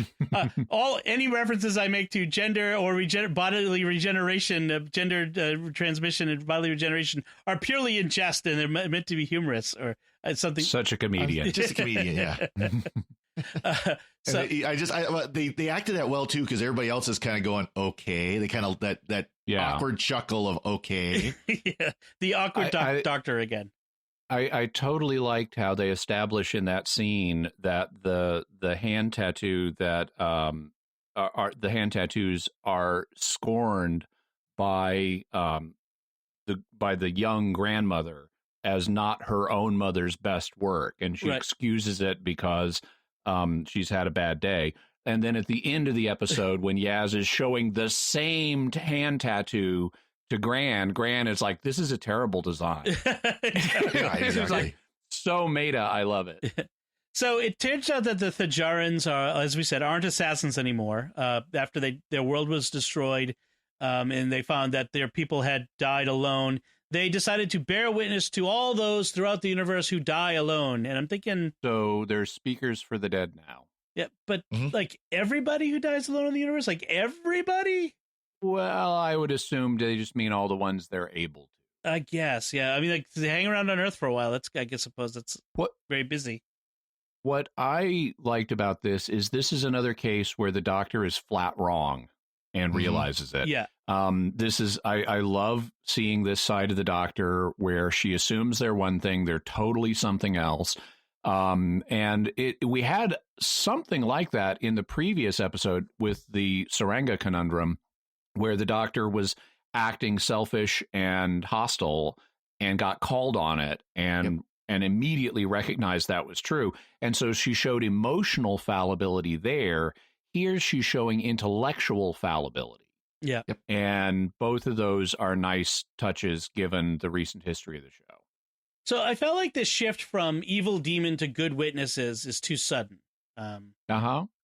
Any references I make to gender or bodily regeneration, gender transmission and bodily regeneration are purely in jest, and they're meant to be humorous or something. Such a comedian. Just a comedian, yeah. They acted that well too, because everybody else is kind of going okay. They kind of that awkward chuckle of okay. Yeah, the awkward Doctor again. I totally liked how they establish in that scene that the hand tattoo that the hand tattoos are scorned by the young grandmother as not her own mother's best work, and she excuses it because she's had a bad day. And then at the end of the episode, when Yaz is showing the same hand tattoo to Gran is like, this is a terrible design. Yeah, exactly. Like, so meta. I love it. So it turns out that the Thajarans are, as we said, aren't assassins anymore. After their world was destroyed, and they found that their people had died alone, they decided to bear witness to all those throughout the universe who die alone. And I'm thinking, so they're speakers for the dead now. Yeah, but like everybody who dies alone in the universe, like everybody. Well, I would assume they just mean all the ones they're able to. I guess, yeah. I mean, like, they hang around on Earth for a while. Suppose that's very busy. What I liked about this is another case where the Doctor is flat wrong and realizes it. Yeah. I love seeing this side of the Doctor where she assumes they're one thing, they're totally something else. And we had something like that in the previous episode with the Saranga conundrum, where the Doctor was acting selfish and hostile and got called on it and immediately recognized that was true. And so she showed emotional fallibility there. Here she's showing intellectual fallibility. Yeah. Yep. And both of those are nice touches given the recent history of the show. So I felt like this shift from evil demon to good witnesses is too sudden.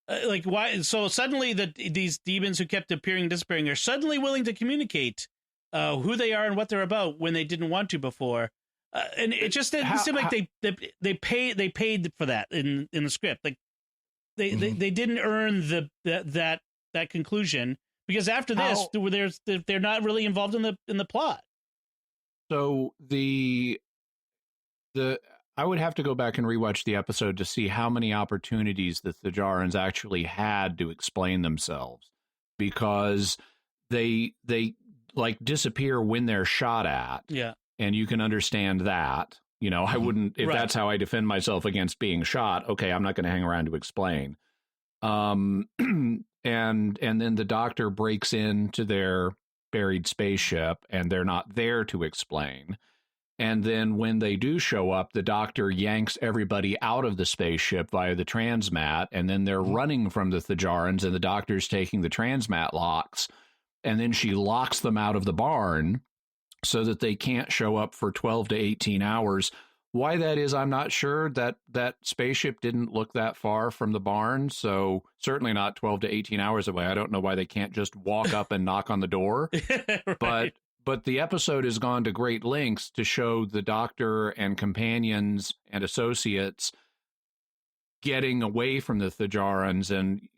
Like why? So suddenly these demons who kept appearing and disappearing are suddenly willing to communicate who they are and what they're about when they didn't want to before. And it just didn't seem like they paid for that in the script. Like they didn't earn that conclusion, because after this they're not really involved in the plot. So I would have to go back and rewatch the episode to see how many opportunities the Thajarans actually had to explain themselves, because they like disappear when they're shot at. Yeah. And you can understand that. You know, I wouldn't, if that's how I defend myself against being shot, okay, I'm not going to hang around to explain. And then the doctor breaks into their buried spaceship and they're not there to explain. And then when they do show up, the doctor yanks everybody out of the spaceship via the transmat, and then they're running from the Thajarans, and the doctor's taking the transmat locks, and then she locks them out of the barn so that they can't show up for 12 to 18 hours. Why that is, I'm not sure. That spaceship didn't look that far from the barn, so certainly not 12 to 18 hours away. I don't know why they can't just walk up and knock on the door. Right. But the episode has gone to great lengths to show the doctor and companions and associates getting away from the Thajarans, and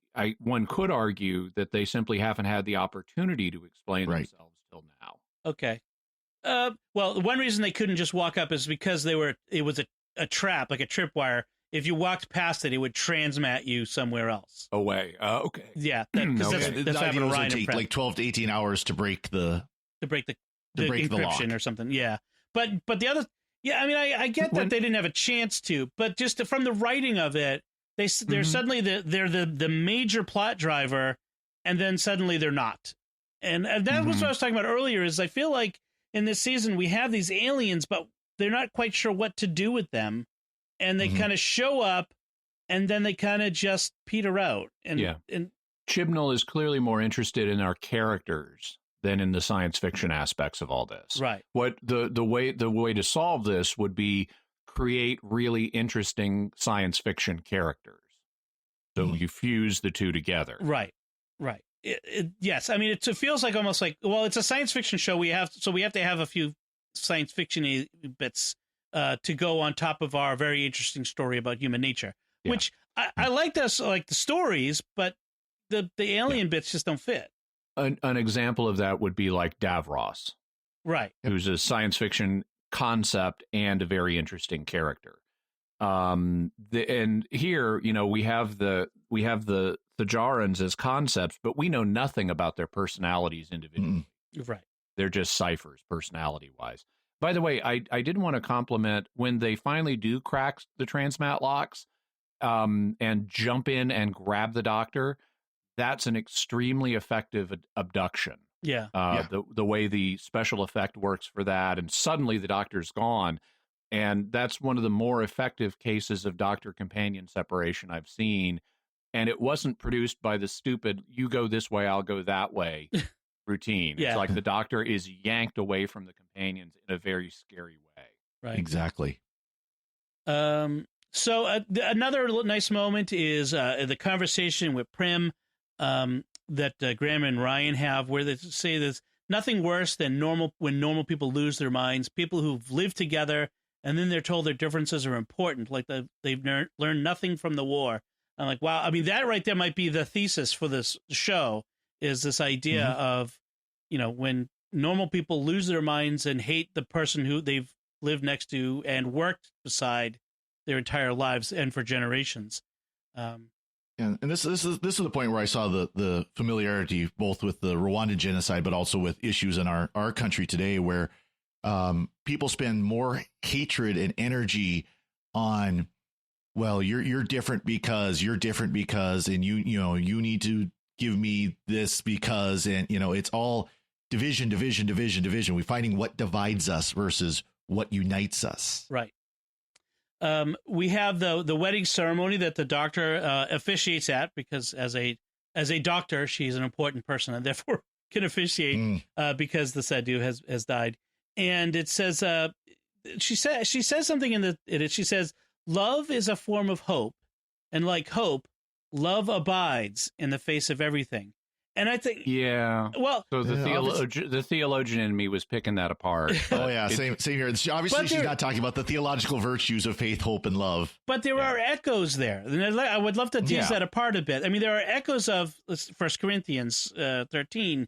one could argue that they simply haven't had the opportunity to explain themselves till now. Okay. Well, one reason they couldn't just walk up is because it was a trap, like a tripwire. If you walked past it would transmat you somewhere else. Away. Okay. Yeah. That's what happened to Ryan. Take like 12 to 18 hours to break the encryption or something. Yeah. But the other, I mean, I get that they didn't have a chance to, but just from the writing of it, they're suddenly they're the major plot driver, and then suddenly they're not. And that was what I was talking about earlier, is I feel like in this season we have these aliens, but they're not quite sure what to do with them. And they kind of show up and then they kind of just peter out. And Chibnall is clearly more interested in our characters than in the science fiction aspects of all this. Right. What the way to solve this would be create really interesting science fiction characters. So you fuse the two together. Right. Yes. I mean, it feels like almost like, well, it's a science fiction show. We have to have a few science fiction bits to go on top of our very interesting story about human nature, which I like this, like the stories, but the alien bits just don't fit. An example of that would be like Davros, right? Who's a science fiction concept and a very interesting character. And here, you know, we have the Thajarans as concepts, but we know nothing about their personalities individually. Right. They're just ciphers, personality wise. By the way, I did want to compliment when they finally do crack the transmat locks and jump in and grab the doctor. That's an extremely effective abduction. Yeah. The way the special effect works for that, and suddenly the doctor's gone. And that's one of the more effective cases of doctor-companion separation I've seen. And it wasn't produced by the stupid, you go this way, I'll go that way routine. Yeah. It's like the doctor is yanked away from the companions in a very scary way. Right. Exactly. So another nice moment is the conversation with Prim that Graham and Ryan have, where they say there's nothing worse than when normal people lose their minds, people who've lived together, and then they're told their differences are important, like they've learned nothing from the war. I'm like, wow. I mean, that right there might be the thesis for this show, is this idea of, you know, when normal people lose their minds and hate the person who they've lived next to and worked beside their entire lives and for generations. And this is the point where I saw the familiarity both with the Rwandan genocide, but also with issues in our country today, where people spend more hatred and energy on, well, you're different because, and you need to give me this because, and it's all division. We're finding what divides us versus what unites us. Right. We have the wedding ceremony that the doctor officiates at, because as a doctor, she's an important person and therefore can officiate because the Sadhu has died. And it says she says something in it. She says, love is a form of hope, and like hope, love abides in the face of everything. And I think, yeah. Well, so the theologian in me was picking that apart. Oh yeah, same here. Obviously, she's not talking about the theological virtues of faith, hope, and love. But there are echoes there. And I would love to tease that apart a bit. I mean, there are echoes of 1 Corinthians 13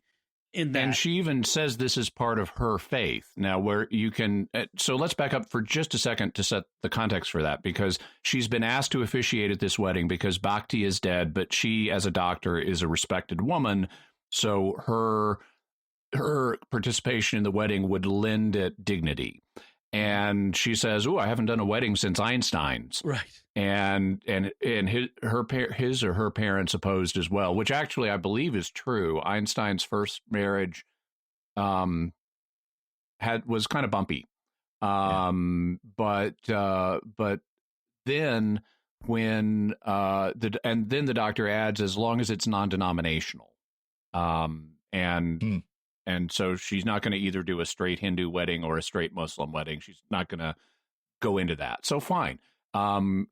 in that. And she even says this is part of her faith. Now, where you can, so let's back up for just a second to set the context for that, because she's been asked to officiate at this wedding because Bhakti is dead, but she, as a doctor, is a respected woman. So her participation in the wedding would lend it dignity. And she says, "Oh, I haven't done a wedding since Einstein's." Right. And his or her parents opposed as well, which actually I believe is true. Einstein's first marriage was kind of bumpy. But then when then the doctor adds, as long as it's non-denominational. And so she's not going to either do a straight Hindu wedding or a straight Muslim wedding. She's not going to go into that. So fine.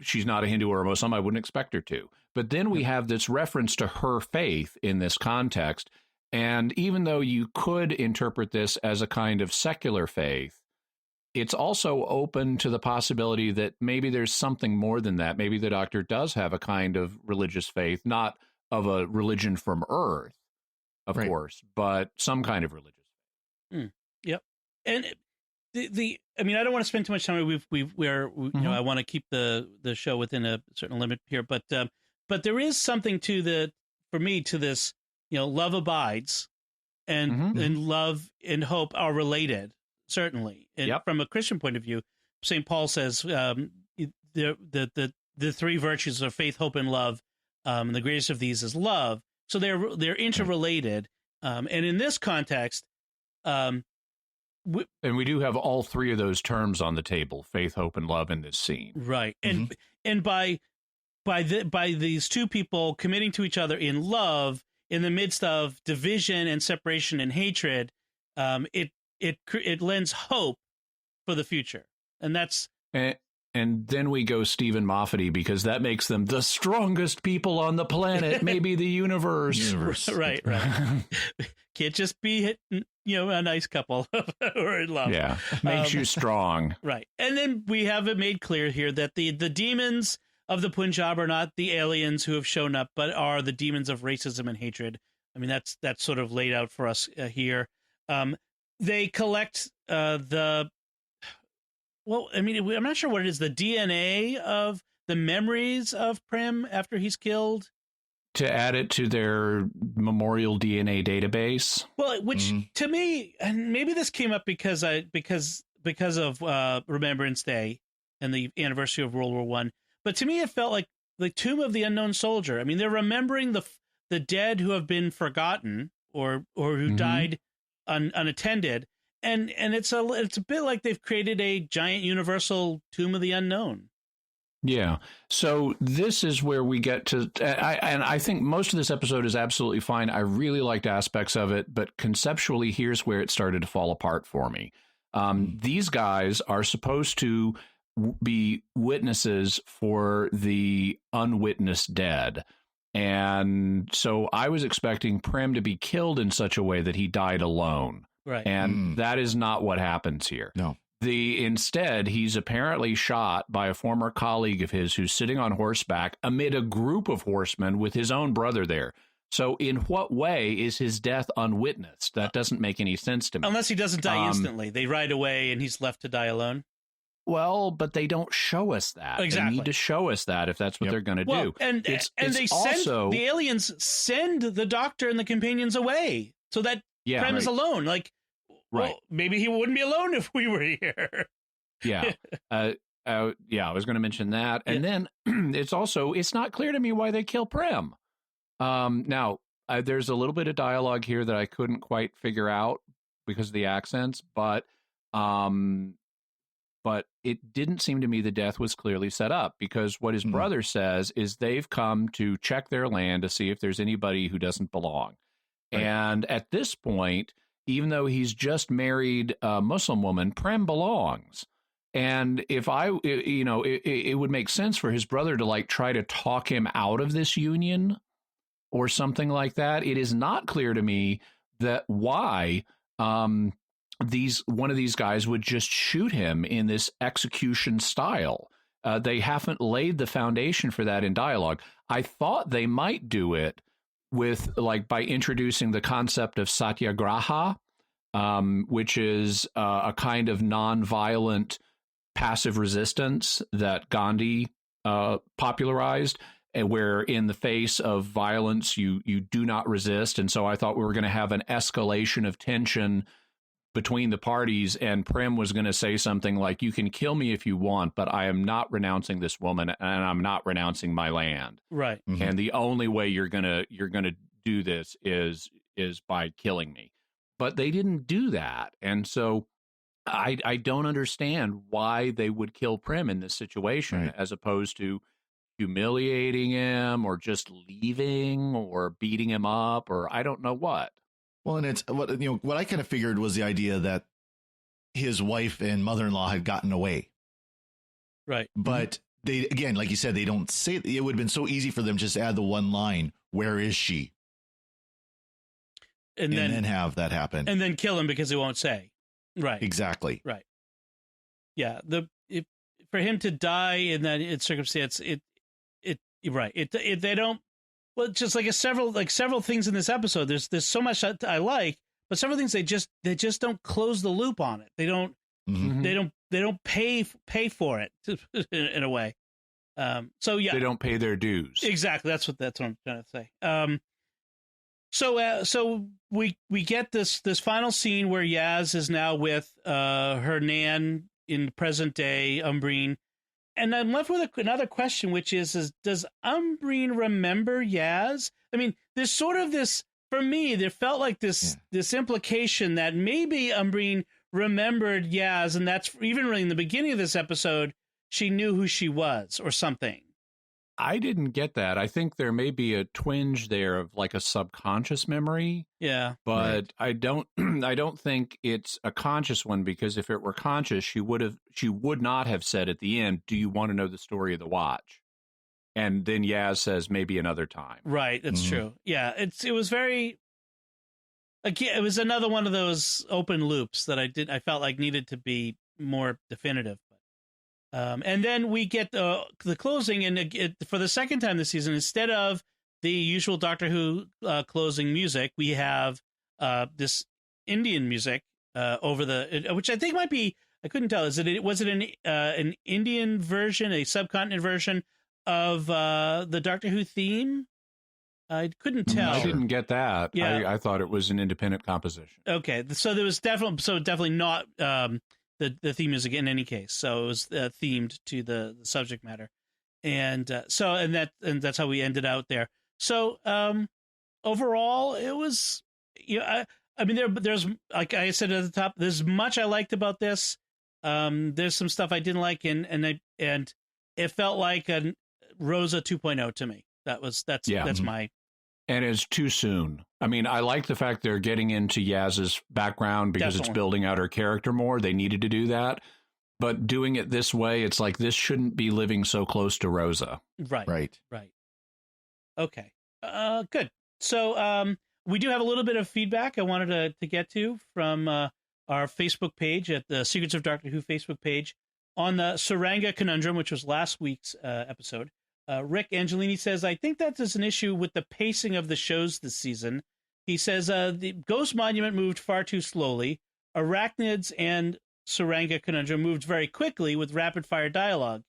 She's not a Hindu or a Muslim. I wouldn't expect her to. But then we have this reference to her faith in this context. And even though you could interpret this as a kind of secular faith, it's also open to the possibility that maybe there's something more than that. Maybe the doctor does have a kind of religious faith, not of a religion from earth, of course, but some kind of religious faith. Yep. And I mean, I don't want to spend too much time. You know, I want to keep the show within a certain limit here, but there is something for me to this, you know, love abides and love and hope are related, certainly. And from a Christian point of view, St. Paul says the three virtues are faith, hope, and love. And the greatest of these is love. So they're interrelated. And in this context, and we do have all three of those terms on the table: faith, hope, and love in this scene. Right. And by these two people committing to each other in love in the midst of division and separation and hatred, it lends hope for the future. And that's and then we go Stephen Moffat-y, because that makes them the strongest people on the planet, maybe the universe. Right. Can't just be, a nice couple who are in love. Yeah, makes you strong. Right. And then we have it made clear here that the demons of the Punjab are not the aliens who have shown up, but are the demons of racism and hatred. I mean, that's sort of laid out for us here. They collect I'm not sure what it is, the DNA of the memories of Prem after he's killed, to add it to their memorial DNA database. Well, which to me, and maybe this came up because of Remembrance Day and the anniversary of World War I. But to me, it felt like the Tomb of the Unknown Soldier. I mean, they're remembering the dead who have been forgotten or who died unattended. And it's a bit like they've created a giant universal Tomb of the Unknown. Yeah. So this is where we get to, and I think most of this episode is absolutely fine. I really liked aspects of it, but conceptually, here's where it started to fall apart for me. These guys are supposed to be witnesses for the unwitnessed dead. And so I was expecting Prem to be killed in such a way that he died alone. Right. And that is not what happens here. No. Instead, he's apparently shot by a former colleague of his who's sitting on horseback amid a group of horsemen with his own brother there. So in what way is his death unwitnessed? That doesn't make any sense to me. Unless he doesn't die instantly. They ride away and he's left to die alone. Well, but they don't show us that. Exactly. They need to show us that if that's what they're going to do. And the aliens send the doctor and the companions away so that Prem is alone. Like, well, maybe he wouldn't be alone if we were here. Yeah. I was going to mention that. And then it's not clear to me why they kill Prem. Now, there's a little bit of dialogue here that I couldn't quite figure out because of the accents, but it didn't seem to me the death was clearly set up, because what his brother says is they've come to check their land to see if there's anybody who doesn't belong. Right. And at this point, even though he's just married a Muslim woman, Prem belongs. And if it would make sense for his brother to like try to talk him out of this union or something like that. It is not clear to me that why one of these guys would just shoot him in this execution style. They haven't laid the foundation for that in dialogue. I thought they might do it with by introducing the concept of satyagraha, which is a kind of nonviolent passive resistance that Gandhi popularized, and where in the face of violence you do not resist. And so I thought we were going to have an escalation of tension between the parties, and Prim was going to say something like, you can kill me if you want, but I am not renouncing this woman, and I'm not renouncing my land. Right. Mm-hmm. And the only way you're gonna do this is by killing me. But they didn't do that. And so I don't understand why they would kill Prim in this situation, right, as opposed to humiliating him or just leaving or beating him up or I don't know what. Well, and it's what I kind of figured was the idea that his wife and mother-in-law had gotten away. Right. But they, again, like you said, they don't say it. Would have been so easy for them just to add the one line, "Where is she?" And then have that happen. And then kill him because he won't say. Right. Exactly. Right. Yeah. For him to die in that circumstance, they don't. Well, just like several things in this episode. There's so much I like, but several things they just don't close the loop on it. They don't. Mm-hmm. They don't pay for it in a way. So yeah, they don't pay their dues. Exactly. That's what I'm trying to say. So we get this final scene where Yaz is now with her nan in the present day, Umbreen, and I'm left with another question, which is does Umbreen remember Yaz? I mean, there's sort of this, for me, there felt like this implication that maybe Umbreen remembered Yaz, and that's even really in the beginning of this episode, she knew who she was or something. I didn't get that. I think there may be a twinge there of like a subconscious memory. Yeah. But right. I don't think it's a conscious one, because if it were conscious, she would not have said at the end, "Do you want to know the story of the watch?" And then Yaz says, "Maybe another time." Right. That's true. Yeah. It was very, again, it was another one of those open loops that I felt like needed to be more definitive. And then we get the closing, and for the second time this season, instead of the usual Doctor Who closing music, we have this Indian music over which I think might be, I couldn't tell. Was it an Indian version, a subcontinent version of the Doctor Who theme? I couldn't tell. I didn't get that. Yeah. I thought it was an independent composition. Okay, so there was definitely not the theme music in any case. So it was themed to the subject matter, and that's how we ended out there. So overall, it was, I mean, there's, like I said at the top, there's much I liked about this. There's some stuff I didn't like, and it felt like a Rosa 2.0 to me. That's my. And it's too soon. I mean, I like the fact they're getting into Yaz's background because it's building out her character more. They needed to do that. But doing it this way, it's like this shouldn't be living so close to Rosa. Right. Okay. Good. So we do have a little bit of feedback I wanted to get to from our Facebook page at the Secrets of Doctor Who Facebook page on the Saranga Conundrum, which was last week's episode. Rick Angelini says, I think that is an issue with the pacing of the shows this season. He says, the Ghost Monument moved far too slowly. Arachnids and Saranga Conundrum moved very quickly with rapid-fire dialogue.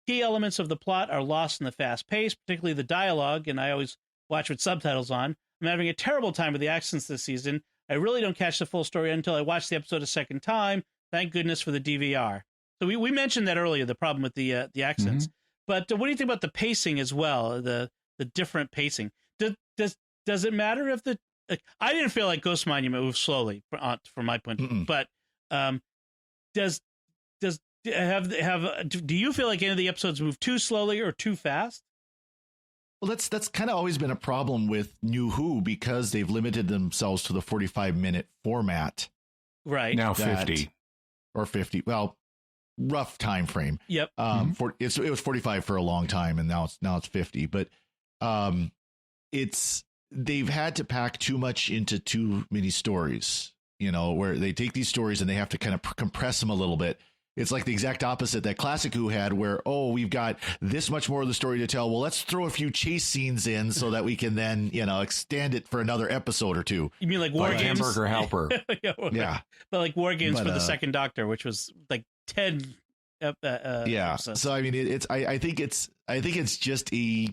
Key elements of the plot are lost in the fast pace, particularly the dialogue, and I always watch with subtitles on. I'm having a terrible time with the accents this season. I really don't catch the full story until I watch the episode a second time. Thank goodness for the DVR. So we mentioned that earlier, the problem with the accents. Mm-hmm. But what do you think about the pacing as well? The different pacing. Does it matter if I didn't feel like Ghost Monument moved slowly from my point of view. But do you feel like any of the episodes move too slowly or too fast? Well, that's kind of always been a problem with New Who, because they've limited themselves to the 45-minute format. Right. Now 50. Or 50. Well, rough time frame. Yep. It was 45 for a long time, and now it's 50. But they've had to pack too much into too many stories. Where they take these stories and they have to kind of compress them a little bit. It's like the exact opposite that Classic Who had, where, we've got this much more of the story to tell. Well, let's throw a few chase scenes in so that we can then, extend it for another episode or two. You mean like War Games? Hamburger Helper. Yeah. But like War Games for the Second Doctor, which was like 10 episodes. So, I mean, I think it's just a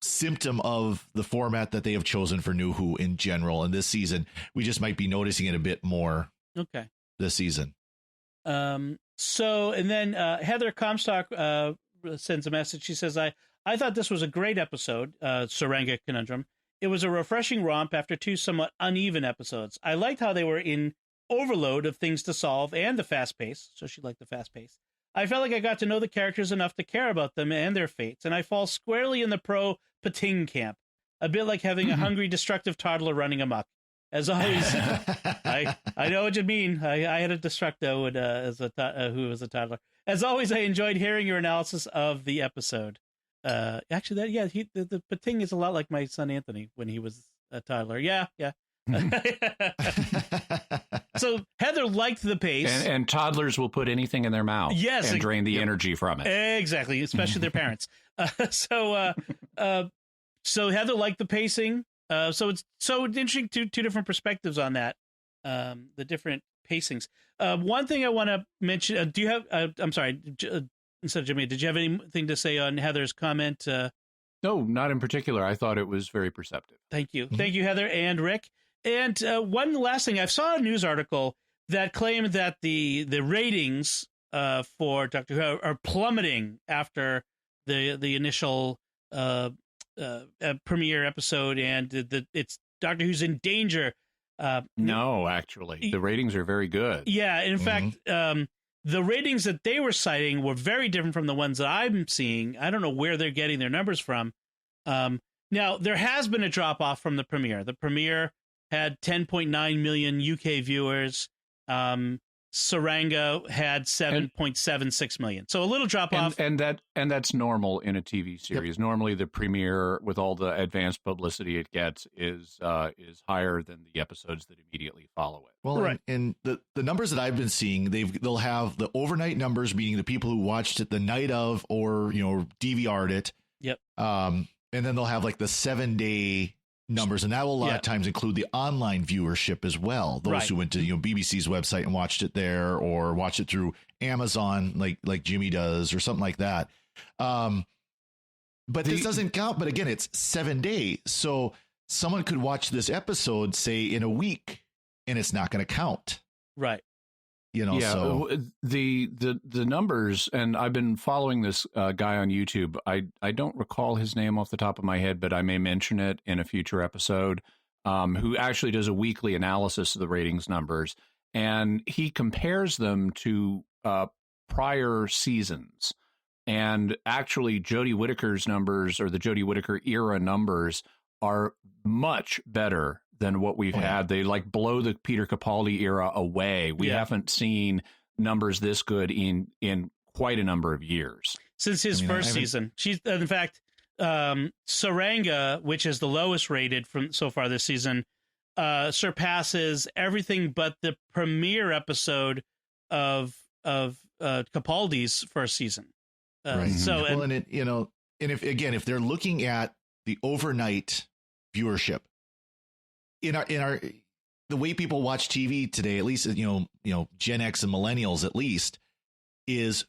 symptom of the format that they have chosen for New Who in general. And this season, we just might be noticing it a bit more. Okay. This season. So, and then Heather Comstock sends a message. She says, I thought this was a great episode, Saranga Conundrum. It was a refreshing romp after 2 somewhat uneven episodes. I liked how they were in overload of things to solve and the fast pace. So she liked the fast pace. I felt like I got to know the characters enough to care about them and their fates, and I fall squarely in the pro-Pating camp, a bit like having a hungry, destructive toddler running amok. As always, I know what you mean. I had a Destructo who was a toddler. As always, I enjoyed hearing your analysis of the episode. Actually, the Pating is a lot like my son Anthony when he was a toddler. Yeah. So Heather liked the pace, and toddlers will put anything in their mouth, and drain the energy from it. Exactly, especially their parents. So Heather liked the pacing. So it's interesting, two different perspectives on that, the different pacings. One thing I want to mention, do you have, I'm sorry, instead of Jimmy, did you have anything to say on Heather's comment? No, not in particular. I thought it was very perceptive. Thank you. Thank you, Heather and Rick. And one last thing, I saw a news article that claimed that the ratings for Doctor Who are plummeting after the initial premiere episode, and it's Doctor Who's in danger. No, actually, the ratings are very good. Yeah, in fact, the ratings that they were citing were very different from the ones that I'm seeing. I don't know where they're getting their numbers from. Now, there has been a drop-off from the premiere. The premiere had 10.9 million UK viewers. Saranga had 7.76 million. So a little drop off. And that's normal in a TV series. Yep. Normally the premiere, with all the advanced publicity it gets, is higher than the episodes that immediately follow it. Well, right. And the numbers that I've been seeing, they'll have the overnight numbers, meaning the people who watched it the night of or DVR'd it. Yep. And then they'll have like the 7-day numbers, and that will a lot of times include the online viewership as well. Those who went to BBC's website and watched it there, or watched it through Amazon, like Jimmy does, or something like that. But this doesn't count. But again, it's 7 days, so someone could watch this episode, say, in a week, and it's not going to count. Right. So the numbers, and I've been following this guy on YouTube. I don't recall his name off the top of my head, but I may mention it in a future episode, who actually does a weekly analysis of the ratings numbers, and he compares them to prior seasons. And actually, Jodie Whittaker's numbers, or the Jodie Whittaker era numbers, are much better than what we've had. They blow the Peter Capaldi era away. We haven't seen numbers this good in quite a number of years. Since his first season. She's, in fact, Saranga, which is the lowest rated from so far this season, surpasses everything but the premiere episode of Capaldi's first season. So, well, and if they're looking at the overnight viewership, in our the way people watch TV today, at least Gen X and millennials, at least, is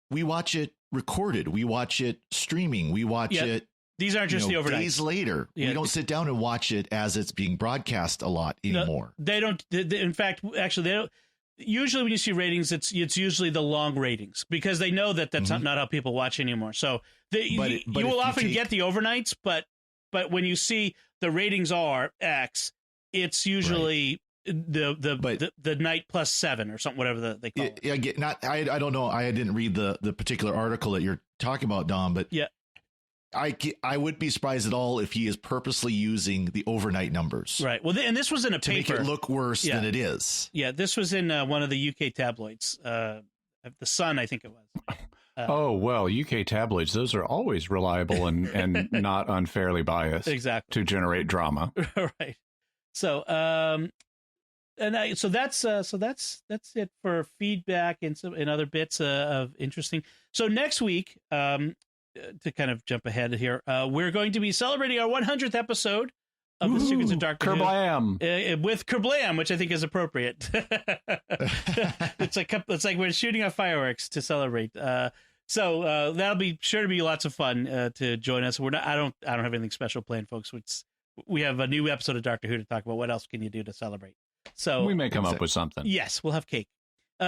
we watch it recorded, we watch it streaming, we watch it. These aren't just the overnight. Days later. We don't sit down and watch it as it's being broadcast a lot anymore. No, they don't. In fact, actually, they don't. Usually, when you see ratings, it's usually the long ratings, because they know that that's not how people watch anymore. So you will often get the overnights, but when you see the ratings are X, it's usually the night plus 7 or something, whatever they call it. I don't know. I didn't read the particular article that you're talking about, Dom, but I would be surprised at all if he is purposely using the overnight numbers. Right. Well, and this was in a paper to make it look worse than it is. Yeah, this was in one of the UK tabloids. The Sun, I think it was. Oh, well, UK tabloids, those are always reliable and not unfairly biased. Exactly. To generate drama. Right. So, so that's it for feedback and other bits of interesting. So next week, to kind of jump ahead here, we're going to be celebrating our 100th episode of The Secrets of Doctor Kerblam. Who. With Kerblam, which I think is appropriate. It's like we're shooting off fireworks to celebrate. So that'll be sure to be lots of fun to join us. I don't have anything special planned, folks. We have a new episode of Doctor Who to talk about. What else can you do to celebrate? So we may come up with something. Yes, we'll have cake.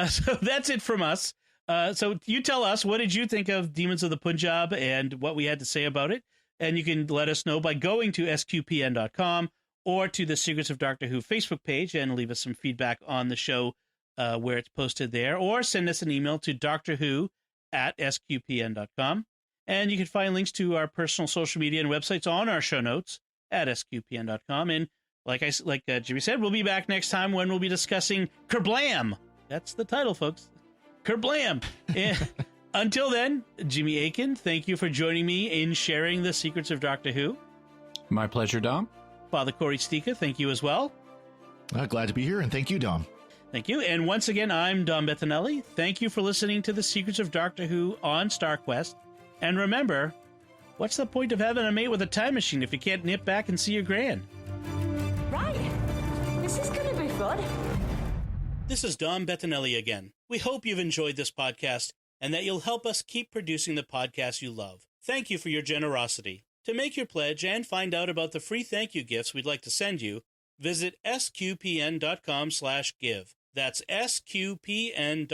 So that's it from us. So you tell us, what did you think of Demons of the Punjab and what we had to say about it? And you can let us know by going to sqpn.com or to the Secrets of Doctor Who Facebook page and leave us some feedback on the show where it's posted there, or send us an email to drwho@sqpn.com. And you can find links to our personal social media and websites on our show notes at sqpn.com. And like Jimmy said, we'll be back next time when we'll be discussing Kerblam. That's the title, folks. Kerblam. Until then, Jimmy Aiken, thank you for joining me in sharing the Secrets of Doctor Who. My pleasure, Dom. Father Corey Stika, thank you as well. Glad to be here, and thank you, Dom. Thank you. And once again, I'm Dom Bettinelli. Thank you for listening to the Secrets of Doctor Who on StarQuest. And remember, what's the point of having a mate with a time machine if you can't nip back and see your gran? Right. This is going to be fun. This is Dom Bettinelli again. We hope you've enjoyed this podcast and that you'll help us keep producing the podcast you love. Thank you for your generosity. To make your pledge and find out about the free thank you gifts we'd like to send you, visit sqpn.com/give. That's sqpn.com/give.